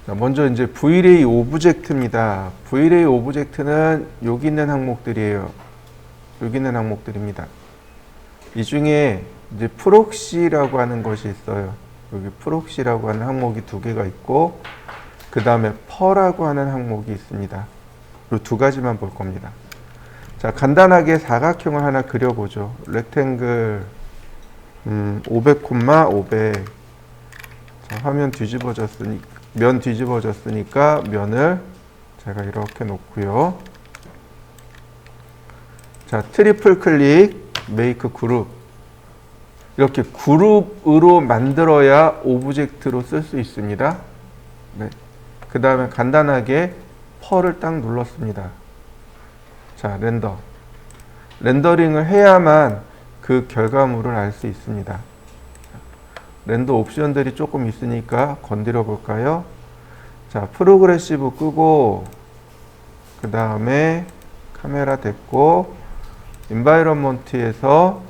자, 먼저 이제 Vray 오브젝트입니다. Vray 오브젝트는 여기 있는 항목들이에요. 여기 있는 항목들입니다. 이 중에 이제 프록시라고 하는 것이 있어요. 여기 프록시라고 하는 항목이 두 개가 있고, 그 다음에 퍼라고 하는 항목이 있습니다. 이 두 가지만 볼 겁니다. 자, 간단하게 사각형을 하나 그려보죠. 렉탱글 500, 500. 자, 화면 뒤집어졌으니까, 면 뒤집어졌으니까 면을 제가 이렇게 놓고요. 자, 트리플 클릭, 메이크 그룹. 이렇게 그룹으로 만들어야 오브젝트로 쓸 수 있습니다. 네. 그 다음에 간단하게 펄을 딱 눌렀습니다. 자, 렌더. 렌더링을 해야만 그 결과물을 알 수 있습니다. 렌더 옵션들이 조금 있으니까 건드려 볼까요? 자, 프로그레시브 끄고, 그 다음에 카메라 됐고, 인바이러먼트에서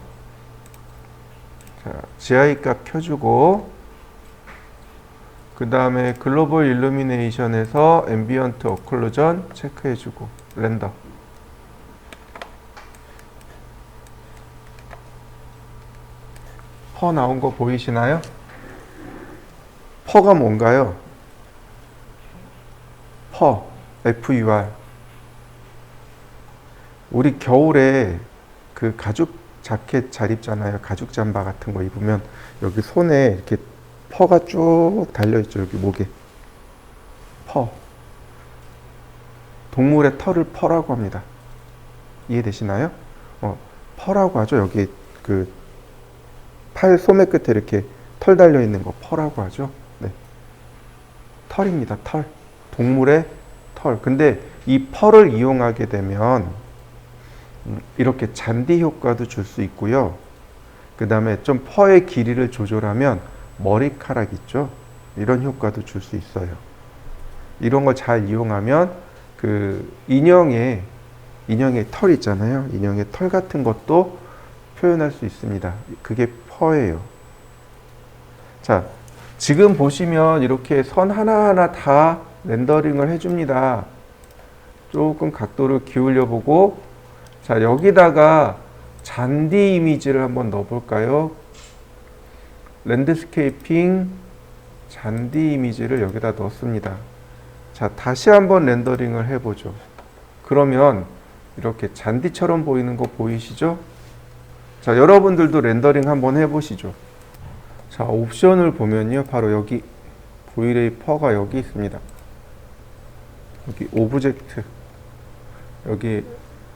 GI 값 켜주고, 그 다음에 글로벌 일루미네이션에서 앰비언트 어클루전 체크해주고, 렌더. 퍼 나온 거 보이시나요? 퍼가 뭔가요? 퍼, FUR. 우리 겨울에 그 가죽 자켓 잘 입잖아요. 가죽 잠바 같은 거 입으면 여기 손에 이렇게 퍼가 쭉 달려있죠. 여기 목에. 퍼. 동물의 털을 퍼라고 합니다. 이해되시나요? 퍼라고 하죠. 여기 그 팔 소매 끝에 이렇게 털 달려있는 거 퍼라고 하죠. 네. 털입니다. 털. 동물의 털. 근데 이 펄을 이용하게 되면 이렇게 잔디 효과도 줄 수 있고요. 그 다음에 좀 펄의 길이를 조절하면 머리카락 있죠. 이런 효과도 줄 수 있어요. 이런 거 잘 이용하면 그 인형의 털 있잖아요. 인형의 털 같은 것도 표현할 수 있습니다. 그게 퍼예요. 자, 지금 보시면 이렇게 선 하나하나 다 렌더링을 해줍니다. 조금 각도를 기울여 보고, 자, 여기다가 잔디 이미지를 한번 넣어볼까요? 랜드스케이핑 잔디 이미지를 여기다 넣습니다. 자, 다시 한번 렌더링을 해보죠. 그러면 이렇게 잔디처럼 보이는 거 보이시죠? 자, 여러분들도 렌더링 한번 해보시죠. 자, 옵션을 보면요. 바로 여기 Vray 퍼가 여기 있습니다. 여기 오브젝트. 여기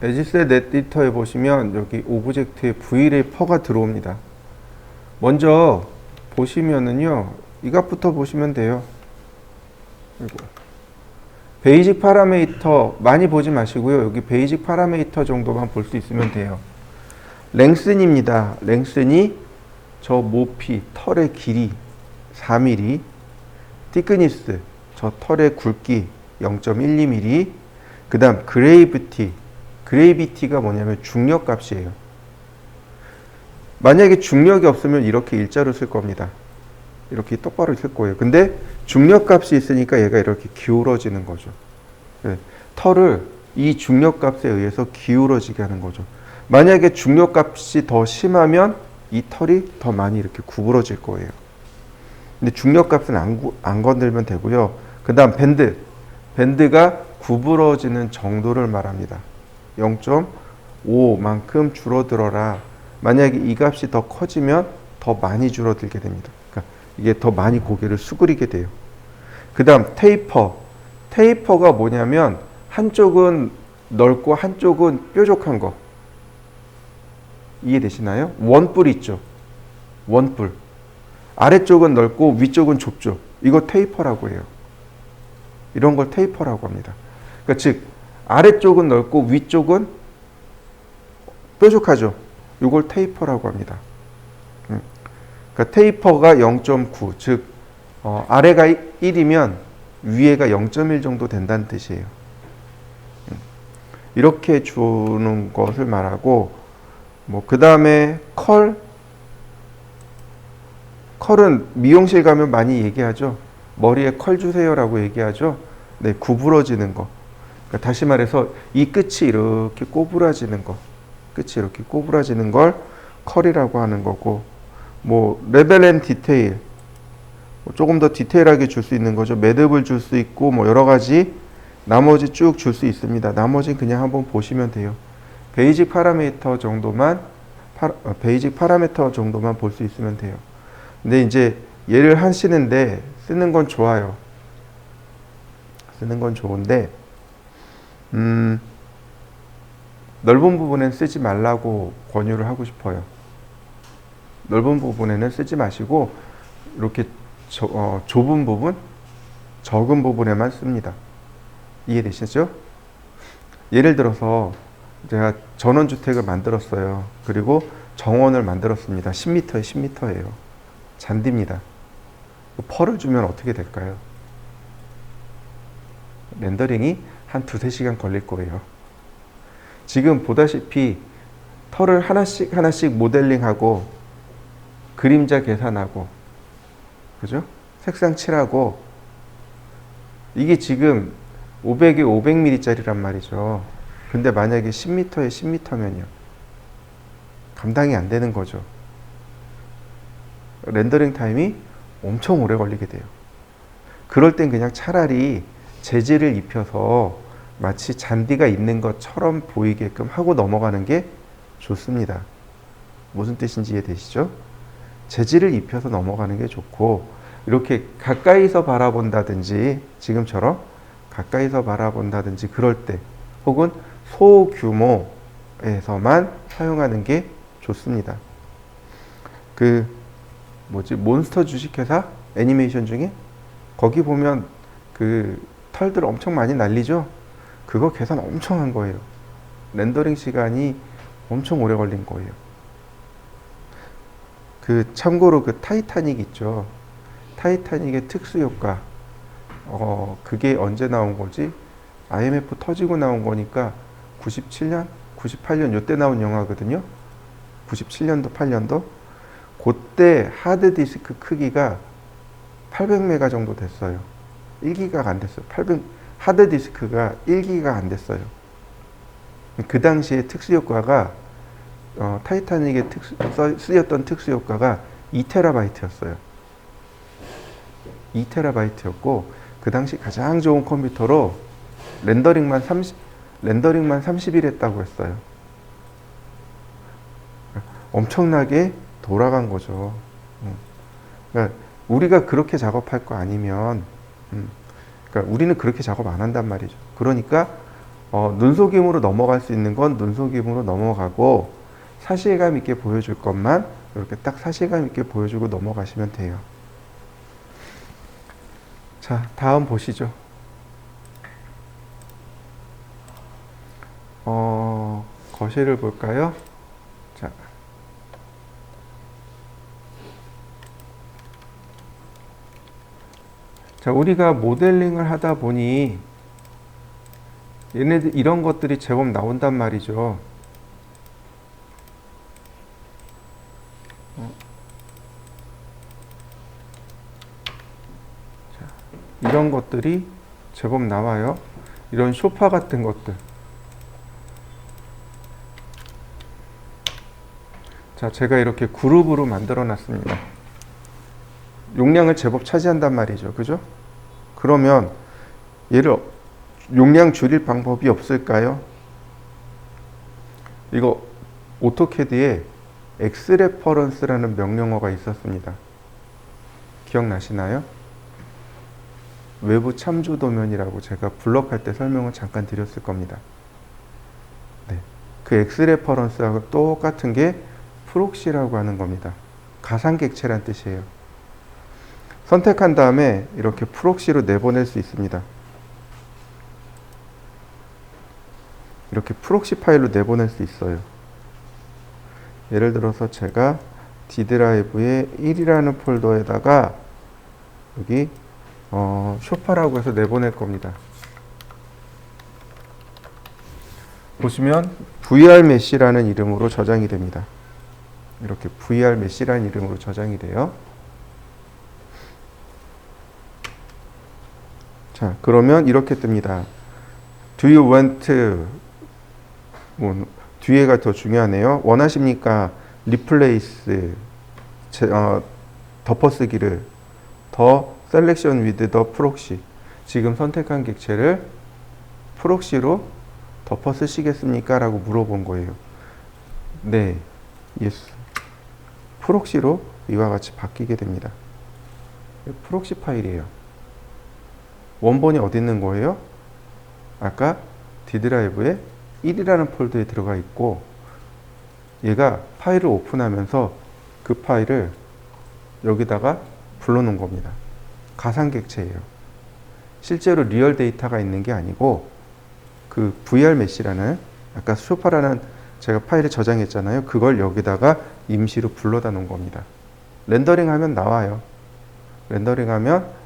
에지셋 에디터에 보시면 여기 오브젝트에 Vray 퍼가 들어옵니다. 먼저 보시면은요. 이 값부터 보시면 돼요. 베이직 파라미터 많이 보지 마시고요. 여기 베이직 파라미터 정도만 볼 수 있으면 돼요. 랭슨입니다. 랭슨이 저 모피, 털의 길이 4mm, 티크니스, 저 털의 굵기 0.12mm, 그 다음 그레이비티가 뭐냐면 중력 값이에요. 만약에 중력이 없으면 이렇게 일자로 쓸 겁니다. 이렇게 똑바로 쓸 거예요. 근데 중력 값이 있으니까 얘가 이렇게 기울어지는 거죠. 털을 이 중력 값에 의해서 기울어지게 하는 거죠. 만약에 중력 값이 더 심하면 이 털이 더 많이 이렇게 구부러질 거예요. 근데 중력 값은 안 건들면 되고요. 그 다음 밴드가 구부러지는 정도를 말합니다. 0.5만큼 줄어들어라. 만약에 이 값이 더 커지면 더 많이 줄어들게 됩니다. 그러니까 이게 더 많이 고개를 수그리게 돼요. 그 다음 테이퍼가 뭐냐면 한쪽은 넓고 한쪽은 뾰족한 거. 이해되시나요? 원뿔 있죠. 원뿔. 아래쪽은 넓고 위쪽은 좁죠. 이거 테이퍼라고 해요. 이런 걸 테이퍼라고 합니다. 그러니까 즉 아래쪽은 넓고 위쪽은 뾰족하죠. 이걸 테이퍼라고 합니다. 그러니까 테이퍼가 0.9, 즉 아래가 1이면 위에가 0.1 정도 된다는 뜻이에요. 이렇게 주는 것을 말하고, 그 다음에 컬은 미용실 가면 많이 얘기하죠. 머리에 컬 주세요라고 얘기하죠. 네, 구부러지는 거. 그러니까 다시 말해서 이 끝이 이렇게 꼬부라지는 거. 끝이 이렇게 꼬부라지는 걸 컬이라고 하는 거고, 뭐 레벨 앤 디테일, 조금 더 디테일하게 줄 수 있는 거죠. 매듭을 줄 수 있고 뭐 여러 가지 나머지 쭉 줄 수 있습니다. 나머지는 그냥 한번 보시면 돼요. 베이직 파라미터 정도만 볼 수 있으면 돼요. 근데 이제 얘를 하시는데 쓰는 건 좋아요. 쓰는 건 좋은데 넓은 부분엔 쓰지 말라고 권유를 하고 싶어요. 넓은 부분에는 쓰지 마시고 이렇게 좁은 부분, 적은 부분에만 씁니다. 이해되시죠? 예를 들어서 제가 전원주택을 만들었어요. 그리고 정원을 만들었습니다. 10m에 10m예요. 잔디입니다. 펄을 주면 어떻게 될까요? 렌더링이 한 2-3시간 걸릴 거예요. 지금 보다시피 털을 하나씩 모델링하고 그림자 계산하고 그죠? 색상 칠하고 이게 지금 500에 500mm짜리란 말이죠. 근데 만약에 10m에 10m면요. 감당이 안 되는 거죠. 렌더링 타임이 엄청 오래 걸리게 돼요. 그럴 땐 그냥 차라리 재질을 입혀서 마치 잔디가 있는 것처럼 보이게끔 하고 넘어가는 게 좋습니다. 무슨 뜻인지 이해되시죠? 재질을 입혀서 넘어가는 게 좋고 이렇게 가까이서 바라본다든지 지금처럼 가까이서 바라본다든지 그럴 때 혹은 소규모에서만 사용하는 게 좋습니다. 몬스터 주식회사 애니메이션 중에 거기 보면 그 털들 엄청 많이 날리죠? 그거 계산 엄청 한 거예요. 렌더링 시간이 엄청 오래 걸린 거예요. 참고로 타이타닉 있죠. 타이타닉의 특수효과. 그게 언제 나온 거지? IMF 터지고 나온 거니까 97년, 98년 요때 나온 영화거든요. 97년도, 8년도. 그때 하드디스크 크기가 800메가 정도 됐어요. 1기가가 안 됐어요. 하드디스크가 1기가 안 됐어요. 그 당시에 특수효과가 타이타닉에 쓰였던 특수효과가 2TB였어요. 2TB였고 그 당시 가장 좋은 컴퓨터로 렌더링만 30일 했다고 했어요. 엄청나게 돌아간 거죠. 그러니까 우리가 그렇게 작업할 거 아니면 그러니까 우리는 그렇게 작업 안 한단 말이죠. 그러니까 눈속임으로 넘어갈 수 있는 건 눈속임으로 넘어가고 사실감 있게 보여줄 것만 이렇게 딱 사실감 있게 보여주고 넘어가시면 돼요. 자, 다음 보시죠. 거실을 볼까요? 자, 우리가 모델링을 하다 보니 얘네들 이런 것들이 제법 나온단 말이죠. 자, 이런 것들이 제법 나와요. 이런 소파 같은 것들. 자, 제가 이렇게 그룹으로 만들어 놨습니다. 용량을 제법 차지한단 말이죠. 그죠? 그러면 얘를 용량 줄일 방법이 없을까요? 이거 오토캐드에 X레퍼런스라는 명령어가 있었습니다. 기억나시나요? 외부 참조 도면이라고 제가 블럭할 때 설명을 잠깐 드렸을 겁니다. 네. 그 X레퍼런스하고 똑같은 게 프록시라고 하는 겁니다. 가상객체란 뜻이에요. 선택한 다음에 이렇게 프록시로 내보낼 수 있습니다. 이렇게 프록시 파일로 내보낼 수 있어요. 예를 들어서 제가 D 드라이브에 1이라는 폴더에다가 여기 쇼파라고 해서 내보낼 겁니다. 보시면 VR 메시라는 이름으로 저장이 됩니다. 이렇게 VR 메시라는 이름으로 저장이 돼요. 자, 그러면 이렇게 뜹니다. Do you want, 뒤에가 더 중요하네요. 원하십니까? replace, 덮어쓰기를 the selection with the proxy. 지금 선택한 객체를 프록시로 덮어 쓰시겠습니까? 라고 물어본 거예요. 네, yes. 프록시로 이와 같이 바뀌게 됩니다. 프록시 파일이에요. 원본이 어디 있는 거예요? 아까 D 드라이브에 1이라는 폴더에 들어가 있고, 얘가 파일을 오픈하면서 그 파일을 여기다가 불러놓은 겁니다. 가상 객체예요. 실제로 리얼 데이터가 있는 게 아니고, 그 VR 메시라는, 아까 쇼파라는 제가 파일에 저장했잖아요. 그걸 여기다가 임시로 불러다 놓은 겁니다. 렌더링 하면 나와요. 렌더링 하면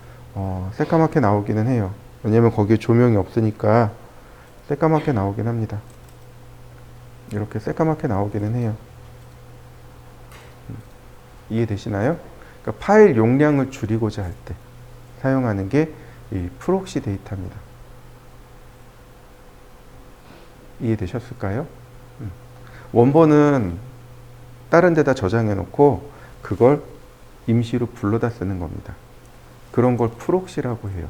새까맣게 나오기는 해요. 왜냐면 거기에 조명이 없으니까 새까맣게 나오긴 합니다. 이렇게 새까맣게 나오기는 해요. 이해되시나요? 그러니까 파일 용량을 줄이고자 할 때 사용하는 게 이 프록시 데이터입니다. 이해되셨을까요? 원본은 다른 데다 저장해 놓고 그걸 임시로 불러다 쓰는 겁니다. 그런 걸 프록시라고 해요.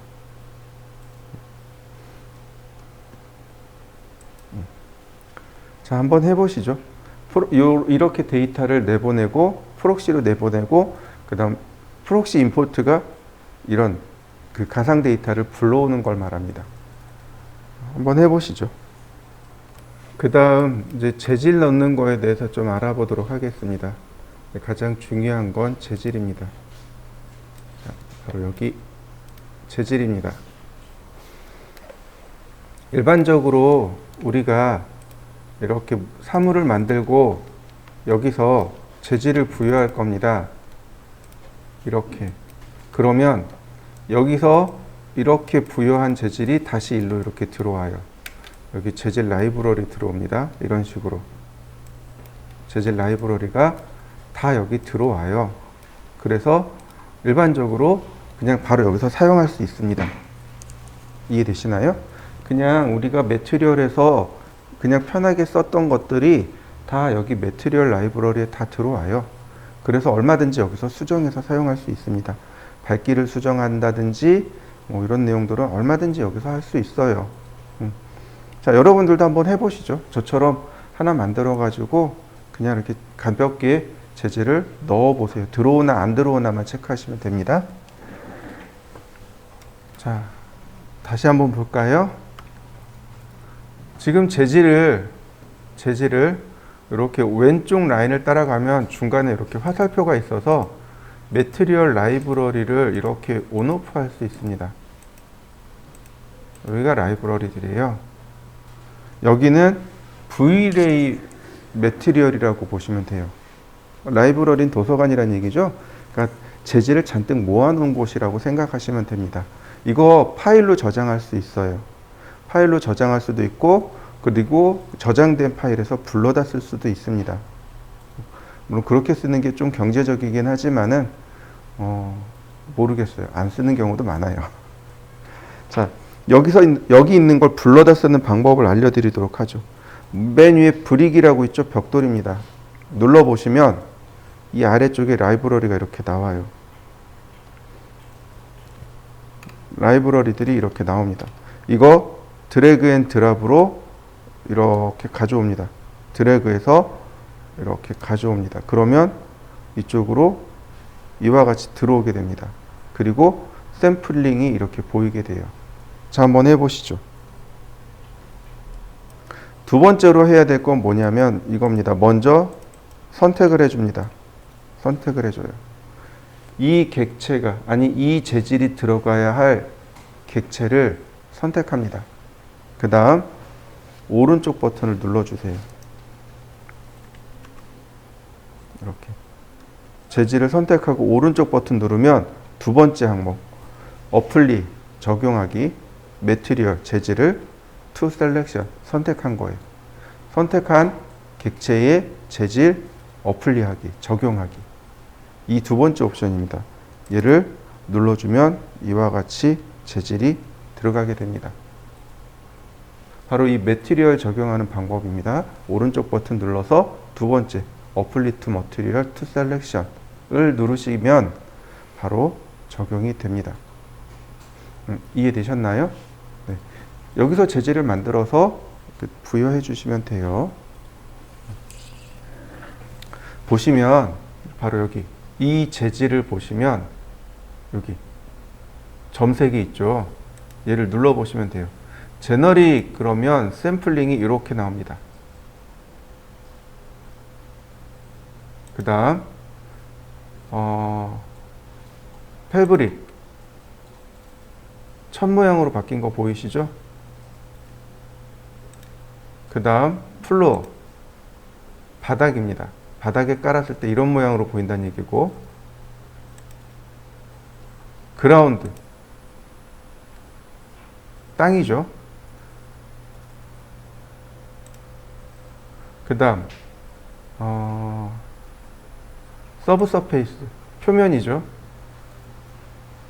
자, 한번 해보시죠. 이렇게 데이터를 내보내고 프록시로 내보내고, 그 다음 프록시 임포트가 이런 그 가상 데이터를 불러오는 걸 말합니다. 한번 해보시죠. 그 다음 이제 재질 넣는 거에 대해서 좀 알아보도록 하겠습니다. 가장 중요한 건 재질입니다. 자, 바로 여기 재질입니다. 일반적으로 우리가 이렇게 사물을 만들고 여기서 재질을 부여할 겁니다. 이렇게. 그러면 여기서 이렇게 부여한 재질이 다시 일로 이렇게 들어와요. 여기 재질 라이브러리 들어옵니다. 이런 식으로. 재질 라이브러리가 다 여기 들어와요. 그래서 일반적으로 그냥 바로 여기서 사용할 수 있습니다. 이해되시나요? 그냥 우리가 매트리얼에서 그냥 편하게 썼던 것들이 다 여기 매트리얼 라이브러리에 다 들어와요. 그래서 얼마든지 여기서 수정해서 사용할 수 있습니다. 밝기를 수정한다든지 뭐 이런 내용들은 얼마든지 여기서 할 수 있어요. 자, 여러분들도 한번 해보시죠. 저처럼 하나 만들어 가지고 그냥 이렇게 가볍게 재질을 넣어 보세요. 들어오나 안 들어오나만 체크하시면 됩니다. 자, 다시 한번 볼까요? 지금 재질을 이렇게 왼쪽 라인을 따라가면 중간에 이렇게 화살표가 있어서 매트리얼 라이브러리를 이렇게 온오프 할 수 있습니다. 여기가 라이브러리들이에요. 여기는 V-Ray 매트리얼이라고 보시면 돼요. 라이브러리는 도서관이라는 얘기죠. 그러니까 재질을 잔뜩 모아놓은 곳이라고 생각하시면 됩니다. 이거 파일로 저장할 수 있어요. 파일로 저장할 수도 있고, 그리고 저장된 파일에서 불러다 쓸 수도 있습니다. 물론 그렇게 쓰는 게 좀 경제적이긴 하지만은 모르겠어요. 안 쓰는 경우도 많아요. 자, 여기 있는 걸 불러다 쓰는 방법을 알려드리도록 하죠. 맨 위에 브릭이라고 있죠. 벽돌입니다. 눌러보시면 이 아래쪽에 라이브러리가 이렇게 나와요. 라이브러리들이 이렇게 나옵니다. 이거 드래그 앤 드랍으로 이렇게 가져옵니다. 드래그해서 이렇게 가져옵니다. 그러면 이쪽으로 이와 같이 들어오게 됩니다. 그리고 샘플링이 이렇게 보이게 돼요. 자, 한번 해보시죠. 두 번째로 해야 될 건 뭐냐면 이겁니다. 먼저 선택을 해줍니다. 선택을 해줘요. 이 객체가, 아니 이 재질이 들어가야 할 객체를 선택합니다. 그 다음 오른쪽 버튼을 눌러주세요. 이렇게 재질을 선택하고 오른쪽 버튼 누르면 두 번째 항목 어플리 적용하기 매트리얼 재질을 to selection 선택한 거예요. 선택한 객체의 재질 어플리하기 적용하기 이 두 번째 옵션입니다. 얘를 눌러주면 이와 같이 재질이 들어가게 됩니다. 바로 이 매티리얼 적용하는 방법입니다. 오른쪽 버튼 눌러서 두 번째 Apply to Material to Selection을 누르시면 바로 적용이 됩니다. 이해되셨나요? 네. 여기서 재질을 만들어서 부여해 주시면 돼요. 보시면 바로 여기 이 재질을 보시면 여기 점색이 있죠. 얘를 눌러 보시면 돼요. 제너릭 그러면 샘플링이 이렇게 나옵니다. 그 다음 패브릭 천 모양으로 바뀐 거 보이시죠? 그 다음 플로어 바닥입니다. 바닥에 깔았을 때 이런 모양으로 보인다는 얘기고, 그라운드 땅이죠. 그 다음 서브 서페이스 표면이죠.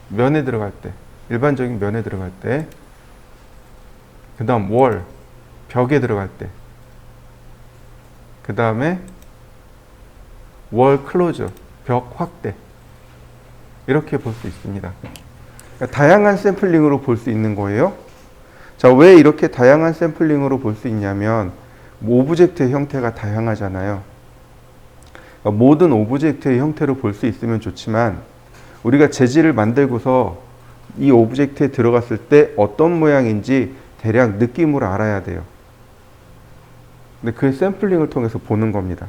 면에 들어갈 때, 일반적인 면에 들어갈 때. 그 다음 월 벽에 들어갈 때. 그 다음에 월 클로저 벽 확대. 이렇게 볼 수 있습니다. 그러니까 다양한 샘플링으로 볼 수 있는 거예요. 자, 왜 이렇게 다양한 샘플링으로 볼 수 있냐면 오브젝트의 형태가 다양하잖아요. 그러니까 모든 오브젝트의 형태로 볼 수 있으면 좋지만 우리가 재질을 만들고서 이 오브젝트에 들어갔을 때 어떤 모양인지 대략 느낌으로 알아야 돼요. 근데 그 샘플링을 통해서 보는 겁니다.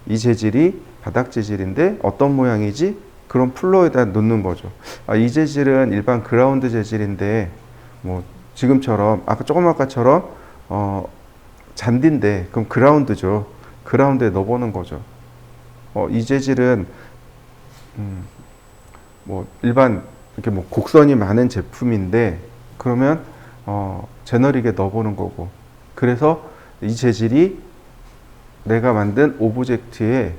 이 재질이 바닥 재질인데 어떤 모양이지? 그런 플로어에다 놓는 거죠. 이 재질은 일반 그라운드 재질인데 뭐 지금처럼 조금 아까처럼 잔디인데 그럼 그라운드죠. 그라운드에 넣어보는 거죠. 이 재질은 뭐 일반 이렇게 뭐 곡선이 많은 제품인데 그러면 제너릭에 넣어보는 거고, 그래서 이 재질이 내가 만든 오브젝트에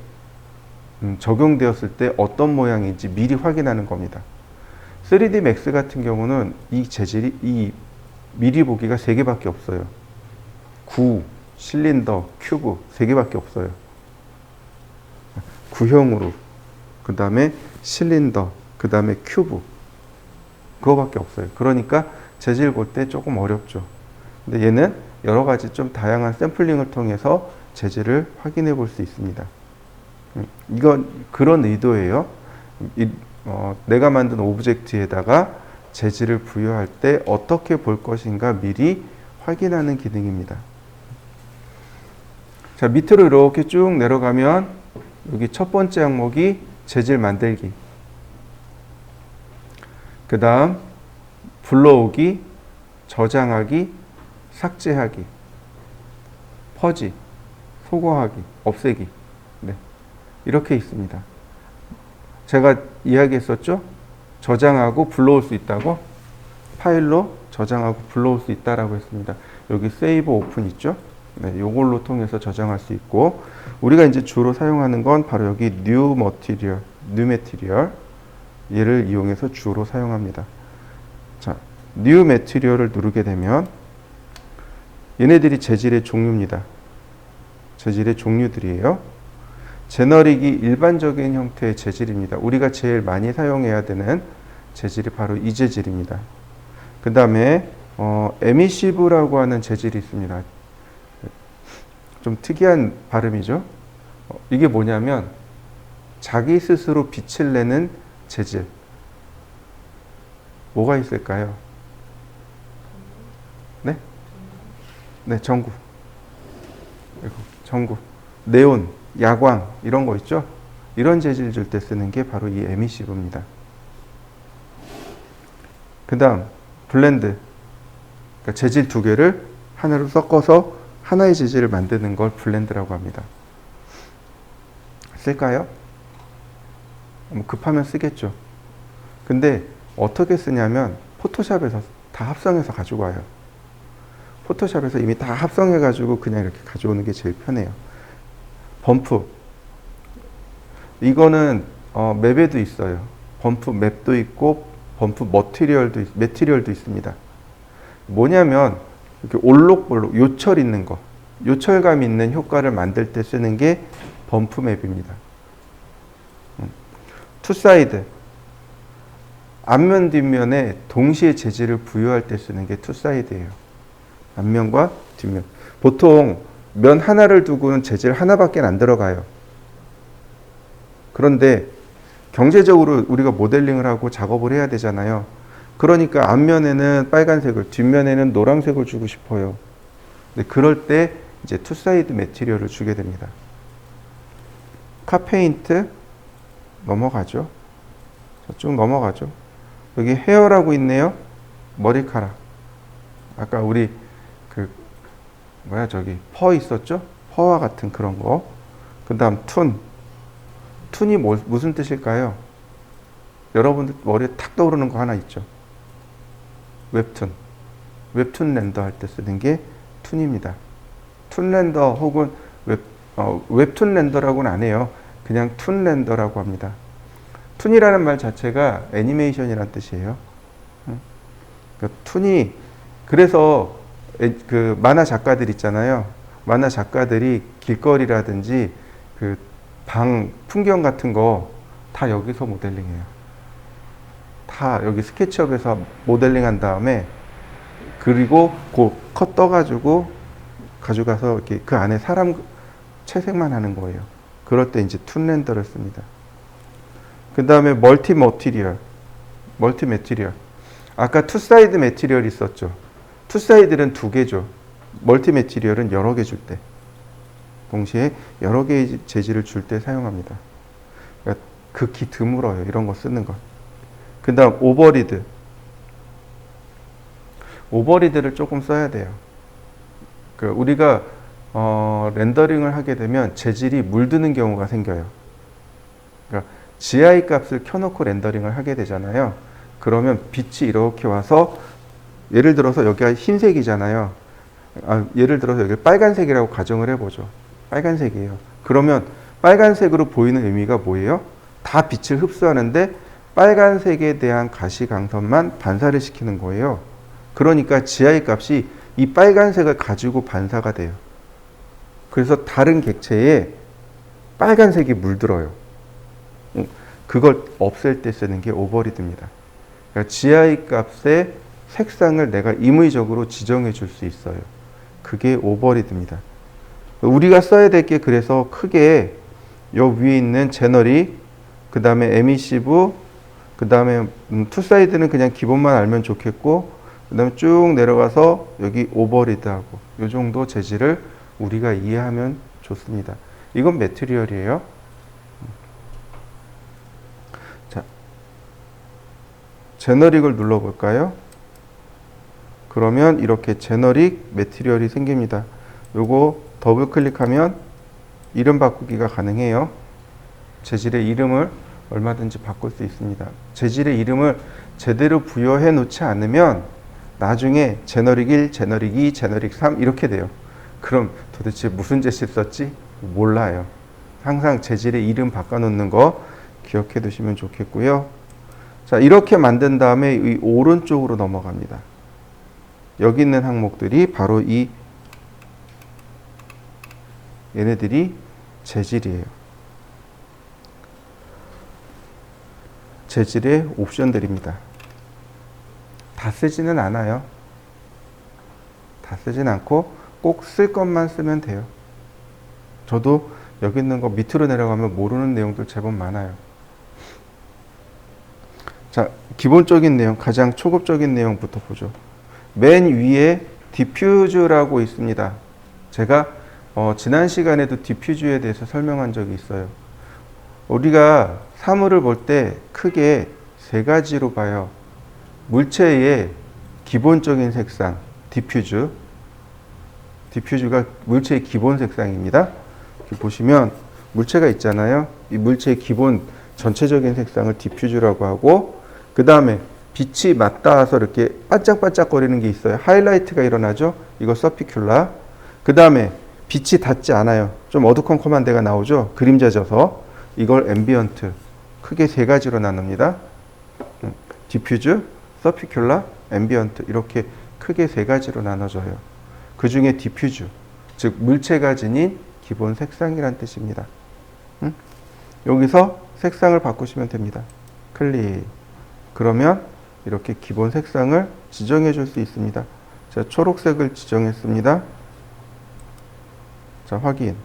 적용되었을 때 어떤 모양인지 미리 확인하는 겁니다. 3D Max 같은 경우는 이 재질이 미리 보기가 3개밖에 없어요. 구, 실린더, 큐브 3개밖에 없어요. 구형으로, 그 다음에 실린더, 그 다음에 큐브, 그거밖에 없어요. 그러니까 재질 볼 때 조금 어렵죠. 근데 얘는 여러 가지 좀 다양한 샘플링을 통해서 재질을 확인해 볼 수 있습니다. 이건 그런 의도예요. 내가 만든 오브젝트에다가 재질을 부여할 때 어떻게 볼 것인가 미리 확인하는 기능입니다. 자, 밑으로 이렇게 쭉 내려가면 여기 첫 번째 항목이 재질 만들기, 그 다음 불러오기, 저장하기, 삭제하기, 퍼지, 소거하기, 없애기. 네. 이렇게 있습니다. 제가 이야기했었죠? 저장하고 불러올 수 있다고? 파일로 저장하고 불러올 수 있다라고 했습니다. 여기 세이브 오픈 있죠? 네, 요걸로 통해서 저장할 수 있고, 우리가 이제 주로 사용하는 건 바로 여기 new material 얘를 이용해서 주로 사용합니다. 자, new material을 누르게 되면 얘네들이 재질의 종류입니다. 재질의 종류들이에요. 제너릭이 일반적인 형태의 재질입니다. 우리가 제일 많이 사용해야 되는 재질이 바로 이 재질입니다. 그 다음에 에미시브라고 하는 재질이 있습니다. 좀 특이한 발음이죠. 이게 뭐냐면 자기 스스로 빛을 내는 재질. 뭐가 있을까요? 네? 네, 전구. 전구. 네온, 야광 이런 거 있죠? 이런 재질 줄 때 쓰는 게 바로 이 에미시브입니다. 그 다음 블렌드. 그러니까 재질 두 개를 하나로 섞어서 하나의 재질을 만드는 걸 블렌드라고 합니다. 쓸까요? 뭐 급하면 쓰겠죠. 근데 어떻게 쓰냐면 포토샵에서 다 합성해서 가지고 와요. 포토샵에서 이미 다 합성해 가지고 그냥 이렇게 가져오는 게 제일 편해요. 범프. 이거는 맵에도 있어요. 범프 맵도 있고 범프 매티리얼도 있습니다. 뭐냐면 이렇게 올록볼록 요철 있는 거, 요철감 있는 효과를 만들 때 쓰는 게 범프 맵입니다. 투사이드, 앞면 뒷면에 동시에 재질을 부여할 때 쓰는 게 투사이드예요. 앞면과 뒷면. 보통 면 하나를 두고는 재질 하나밖에 안 들어가요. 그런데 경제적으로 우리가 모델링을 하고 작업을 해야 되잖아요. 그러니까 앞면에는 빨간색을, 뒷면에는 노란색을 주고 싶어요. 근데 그럴 때 이제 투사이드 매티리얼을 주게 됩니다. 카페인트 넘어가죠. 쭉 넘어가죠. 여기 헤어라고 있네요. 머리카락. 아까 우리 퍼 있었죠? 퍼와 같은 그런 거. 그 다음 툰이 무슨 뜻일까요? 여러분들 머리에 탁 떠오르는 거 하나 있죠? 웹툰 렌더 할 때 쓰는 게 툰입니다. 툰 렌더 혹은 웹툰 렌더라고는 안 해요. 그냥 툰 렌더라고 합니다. 툰이라는 말 자체가 애니메이션이란 뜻이에요. 툰이, 그래서 그 만화 작가들 있잖아요. 만화 작가들이 길거리라든지 그 방 풍경 같은 거 다 여기서 모델링해요. 다 여기 스케치업에서 모델링 한 다음에, 그리고 그 컷 떠가지고 가져가서 이렇게 그 안에 사람 채색만 하는 거예요. 그럴 때 이제 툰 렌더를 씁니다. 그 다음에 멀티 매티리얼. 아까 투사이드 매티리얼 있었죠. 투사이드는 두 개죠. 멀티 매티리얼은 여러 개 줄 때, 동시에 여러 개의 재질을 줄 때 사용합니다. 그러니까 극히 드물어요, 이런 거 쓰는 건. 그 다음 오버리드를 조금 써야 돼요. 우리가 렌더링을 하게 되면 재질이 물드는 경우가 생겨요. 그러니까 GI 값을 켜놓고 렌더링을 하게 되잖아요. 그러면 빛이 이렇게 와서, 예를 들어서 여기가 흰색이잖아요. 예를 들어서 여기 빨간색이라고 가정을 해보죠. 빨간색이에요. 그러면 빨간색으로 보이는 의미가 뭐예요? 다 빛을 흡수하는데 빨간색에 대한 가시광선만 반사를 시키는 거예요. 그러니까 GI 값이 이 빨간색을 가지고 반사가 돼요. 그래서 다른 객체에 빨간색이 물들어요. 그걸 없앨 때 쓰는 게 오버리드입니다. 그러니까 GI 값의 색상을 내가 임의적으로 지정해 줄 수 있어요. 그게 오버리드입니다. 우리가 써야 될 게, 그래서 크게 요 위에 있는 제너릭, 그 다음에 에미시브, 그 다음에 투사이드는 그냥 기본만 알면 좋겠고, 그 다음에 쭉 내려가서 여기 오버리드하고 요 정도 재질을 우리가 이해하면 좋습니다. 이건 매트리얼이에요. 자, 제너릭을 눌러볼까요? 그러면 이렇게 제너릭 매트리얼이 생깁니다. 요거 더블 클릭하면 이름 바꾸기가 가능해요. 재질의 이름을 얼마든지 바꿀 수 있습니다. 재질의 이름을 제대로 부여해 놓지 않으면 나중에 제너릭 1, 제너릭 2, 제너릭 3 이렇게 돼요. 그럼 도대체 무슨 재질 썼지? 몰라요. 항상 재질의 이름 바꿔놓는 거 기억해 두시면 좋겠고요. 자, 이렇게 만든 다음에 이 오른쪽으로 넘어갑니다. 여기 있는 항목들이 바로 얘네들이 재질이에요. 재질의 옵션들입니다. 다 쓰지는 않아요. 다 쓰진 않고 꼭 쓸 것만 쓰면 돼요. 저도 여기 있는 거 밑으로 내려가면 모르는 내용들 제법 많아요. 자, 기본적인 내용, 가장 초급적인 내용부터 보죠. 맨 위에 디퓨즈라고 있습니다. 제가 지난 시간에도 디퓨즈에 대해서 설명한 적이 있어요. 우리가 사물을 볼 때 크게 세 가지로 봐요. 물체의 기본적인 색상, 디퓨즈. 디퓨즈가 물체의 기본 색상입니다. 이렇게 보시면 물체가 있잖아요. 이 물체의 기본 전체적인 색상을 디퓨즈라고 하고, 그 다음에 빛이 맞닿아서 이렇게 반짝반짝거리는 게 있어요. 하이라이트가 일어나죠. 이거 서피큘라. 그 다음에 빛이 닿지 않아요. 좀 어두컴컴한 데가 나오죠. 그림자져서. 이걸 앰비언트. 크게 세 가지로 나눕니다. 디퓨즈, 서피큘라, 앰비언트. 이렇게 크게 세 가지로 나눠져요. 그 중에 디퓨즈, 즉 물체가 지닌 기본 색상이란 뜻입니다. 응? 여기서 색상을 바꾸시면 됩니다. 클릭. 그러면 이렇게 기본 색상을 지정해 줄 수 있습니다. 자, 초록색을 지정했습니다. 자, 확인.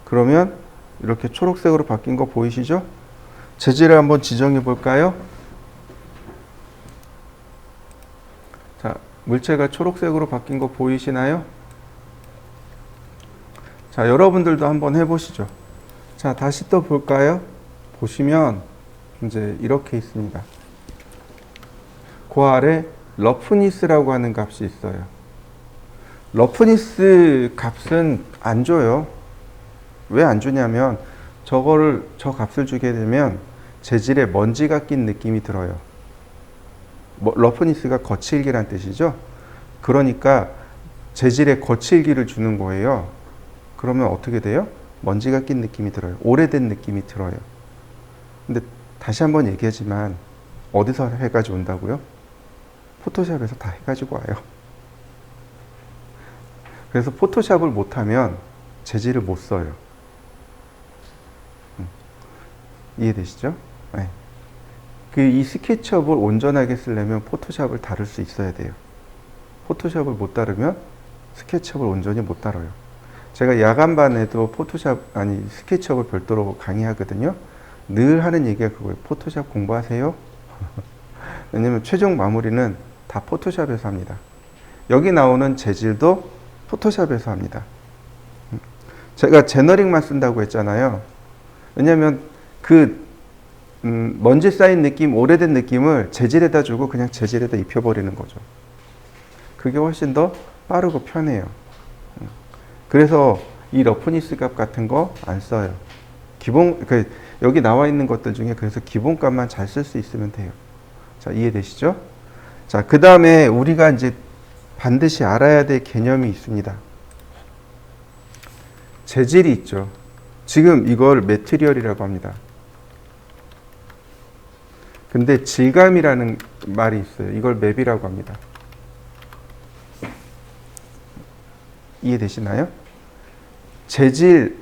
그러면 이렇게 초록색으로 바뀐 거 보이시죠? 재질을 한번 지정해 볼까요? 자, 물체가 초록색으로 바뀐 거 보이시나요? 자, 여러분들도 한번 해보시죠. 자, 다시 또 볼까요? 보시면 이제 이렇게 있습니다. 그 아래 러프니스라고 하는 값이 있어요. 러프니스 값은 안 줘요. 왜 안 주냐면 저 값을 주게 되면 재질에 먼지가 낀 느낌이 들어요. 러프니스가 거칠기란 뜻이죠. 그러니까 재질에 거칠기를 주는 거예요. 그러면 어떻게 돼요? 먼지가 낀 느낌이 들어요. 오래된 느낌이 들어요. 근데 다시 한번 얘기하지만 어디서 해가지고 온다고요? 포토샵에서 다 해가지고 와요. 그래서 포토샵을 못하면 재질을 못 써요. 이해되시죠? 네. 이 스케치업을 온전하게 쓰려면 포토샵을 다룰 수 있어야 돼요. 포토샵을 못 다루면 스케치업을 온전히 못 다뤄요. 제가 야간반에도 스케치업을 별도로 강의하거든요. 늘 하는 얘기가 그거예요. 포토샵 공부하세요. 왜냐면 최종 마무리는 다 포토샵에서 합니다. 여기 나오는 재질도 포토샵에서 합니다. 제가 제너릭만 쓴다고 했잖아요. 왜냐면 먼지 쌓인 느낌, 오래된 느낌을 재질에다 주고 그냥 재질에다 입혀버리는 거죠. 그게 훨씬 더 빠르고 편해요. 그래서 이 러프니스 값 같은 거 안 써요. 여기 나와 있는 것들 중에 그래서 기본값만 잘 쓸 수 있으면 돼요. 자, 이해되시죠? 자, 그 다음에 우리가 이제 반드시 알아야 될 개념이 있습니다. 재질이 있죠. 지금 이걸 매트리얼이라고 합니다. 근데 질감이라는 말이 있어요. 이걸 맵이라고 합니다. 이해되시나요? 재질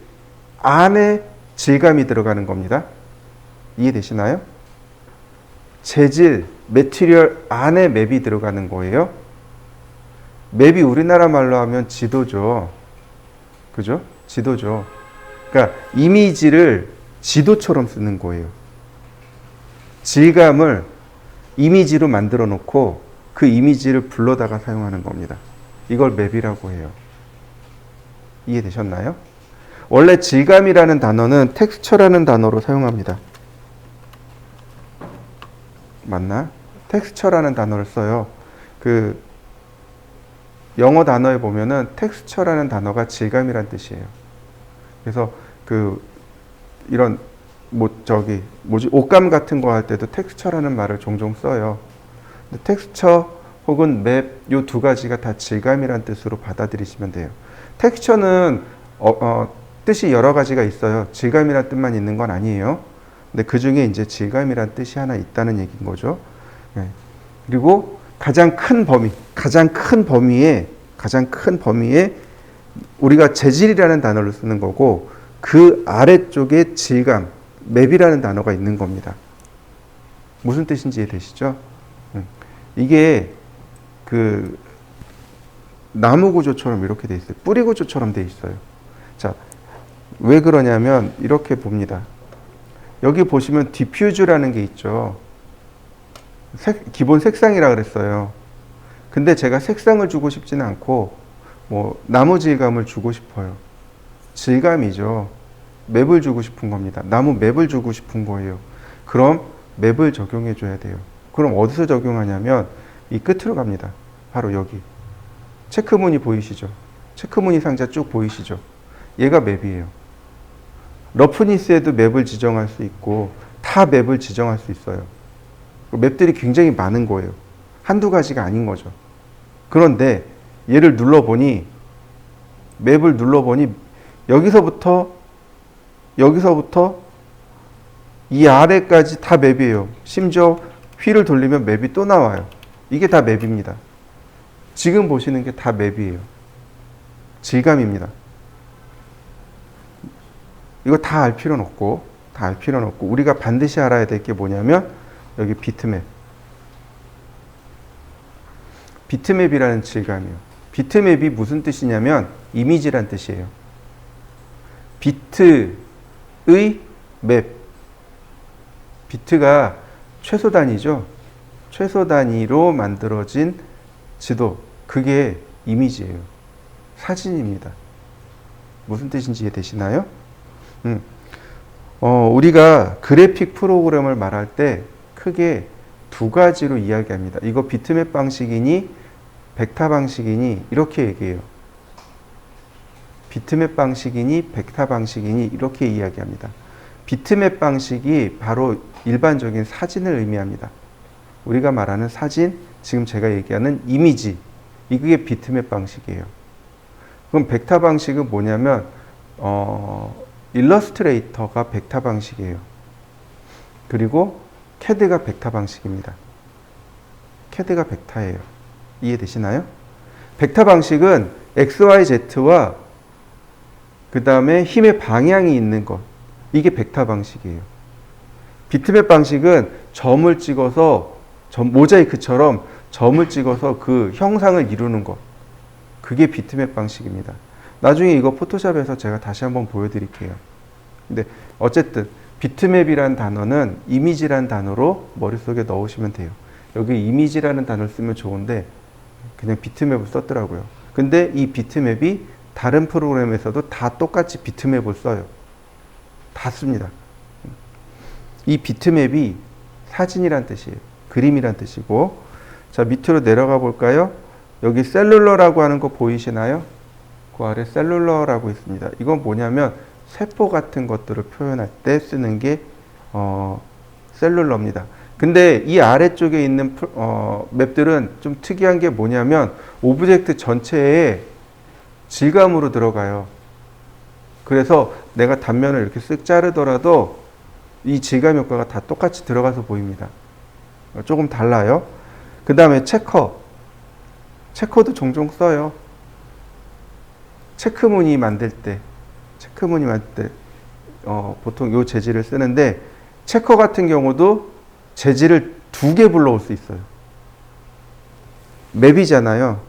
안에 질감이 들어가는 겁니다. 이해되시나요? 재질, 매트리얼 안에 맵이 들어가는 거예요. 맵이 우리나라 말로 하면 지도죠. 그죠? 지도죠. 그러니까 이미지를 지도처럼 쓰는 거예요. 질감을 이미지로 만들어 놓고 그 이미지를 불러다가 사용하는 겁니다. 이걸 맵이라고 해요. 이해되셨나요? 원래 질감이라는 단어는 텍스처라는 단어로 사용합니다. 맞나? 텍스처라는 단어를 써요. 영어 단어에 보면은 텍스처라는 단어가 질감이란 뜻이에요. 그래서 이런 옷감 같은 거 할 때도 텍스처라는 말을 종종 써요. 근데 텍스처 혹은 맵 요 두 가지가 다 질감이란 뜻으로 받아들이시면 돼요. 텍스처는 뜻이 여러 가지가 있어요. 질감이란 뜻만 있는 건 아니에요. 근데 그 중에 이제 질감이란 뜻이 하나 있다는 얘기인 거죠. 네. 그리고 가장 큰 범위에 우리가 재질이라는 단어를 쓰는 거고 그 아래쪽에 질감, 맵이라는 단어가 있는 겁니다. 무슨 뜻인지 이해되시죠? 이게 나무 구조처럼 이렇게 돼 있어요. 뿌리 구조처럼 돼 있어요. 자, 왜 그러냐면 이렇게 봅니다. 여기 보시면 디퓨즈라는 게 있죠. 기본 색상이라 그랬어요. 근데 제가 색상을 주고 싶지는 않고 나무 질감을 주고 싶어요. 질감이죠. 맵을 주고 싶은 겁니다. 나무 맵을 주고 싶은 거예요. 그럼 맵을 적용해 줘야 돼요. 그럼 어디서 적용하냐면 이 끝으로 갑니다. 바로 여기. 체크무늬 보이시죠? 체크무늬 상자 쭉 보이시죠? 얘가 맵이에요. 러프니스에도 맵을 지정할 수 있고 다 맵을 지정할 수 있어요. 맵들이 굉장히 많은 거예요. 한두 가지가 아닌 거죠. 그런데 맵을 눌러보니 여기서부터 이 아래까지 다 맵이에요. 심지어 휠을 돌리면 맵이 또 나와요. 이게 다 맵입니다. 지금 보시는 게 다 맵이에요. 질감입니다. 이거 다 알 필요는 없고, 우리가 반드시 알아야 될 게 뭐냐면, 여기 비트맵. 비트맵이라는 질감이요. 비트맵이 무슨 뜻이냐면, 이미지란 뜻이에요. 비트의 맵. 비트가 최소 단위죠. 최소 단위로 만들어진 지도. 그게 이미지예요. 사진입니다. 무슨 뜻인지 이해되시나요? 우리가 그래픽 프로그램을 말할 때 크게 두 가지로 이야기합니다. 이거 비트맵 방식이니 벡터 방식이니 이렇게 얘기해요. 비트맵 방식이니 벡터 방식이니 이렇게 이야기합니다. 비트맵 방식이 바로 일반적인 사진을 의미합니다. 우리가 말하는 사진, 지금 제가 얘기하는 이미지, 이게 비트맵 방식이에요. 그럼 벡터 방식은 뭐냐면 일러스트레이터가 벡터 방식이에요. 그리고 캐드가 벡터 방식입니다. 캐드가 벡터예요. 이해되시나요? 벡터 방식은 XYZ와 그 다음에 힘의 방향이 있는 것, 이게 벡터 방식이에요. 비트맵 방식은 점을 찍어서 모자이크처럼 점을 찍어서 그 형상을 이루는 것, 그게 비트맵 방식입니다. 나중에 이거 포토샵에서 제가 다시 한번 보여드릴게요. 근데 어쨌든 비트맵이란 단어는 이미지란 단어로 머릿속에 넣으시면 돼요. 여기 이미지라는 단어를 쓰면 좋은데 그냥 비트맵을 썼더라고요. 근데 이 비트맵이 다른 프로그램에서도 다 똑같이 비트맵을 써요. 다 씁니다. 이 비트맵이 사진이란 뜻이에요. 그림이란 뜻이고, 자, 밑으로 내려가 볼까요? 여기 셀룰러라고 하는 거 보이시나요? 그 아래 셀룰러라고 있습니다. 이건 뭐냐면 세포 같은 것들을 표현할 때 쓰는 게 셀룰러입니다. 근데 이 아래쪽에 있는 맵들은 좀 특이한 게 뭐냐면 오브젝트 전체에 질감으로 들어가요. 그래서 내가 단면을 이렇게 쓱 자르더라도 이 질감 효과가 다 똑같이 들어가서 보입니다. 조금 달라요. 그 다음에 체커도 종종 써요. 체크무늬 만들 때 보통 요 재질을 쓰는데, 체커 같은 경우도 재질을 2개 불러올 수 있어요. 맵이잖아요.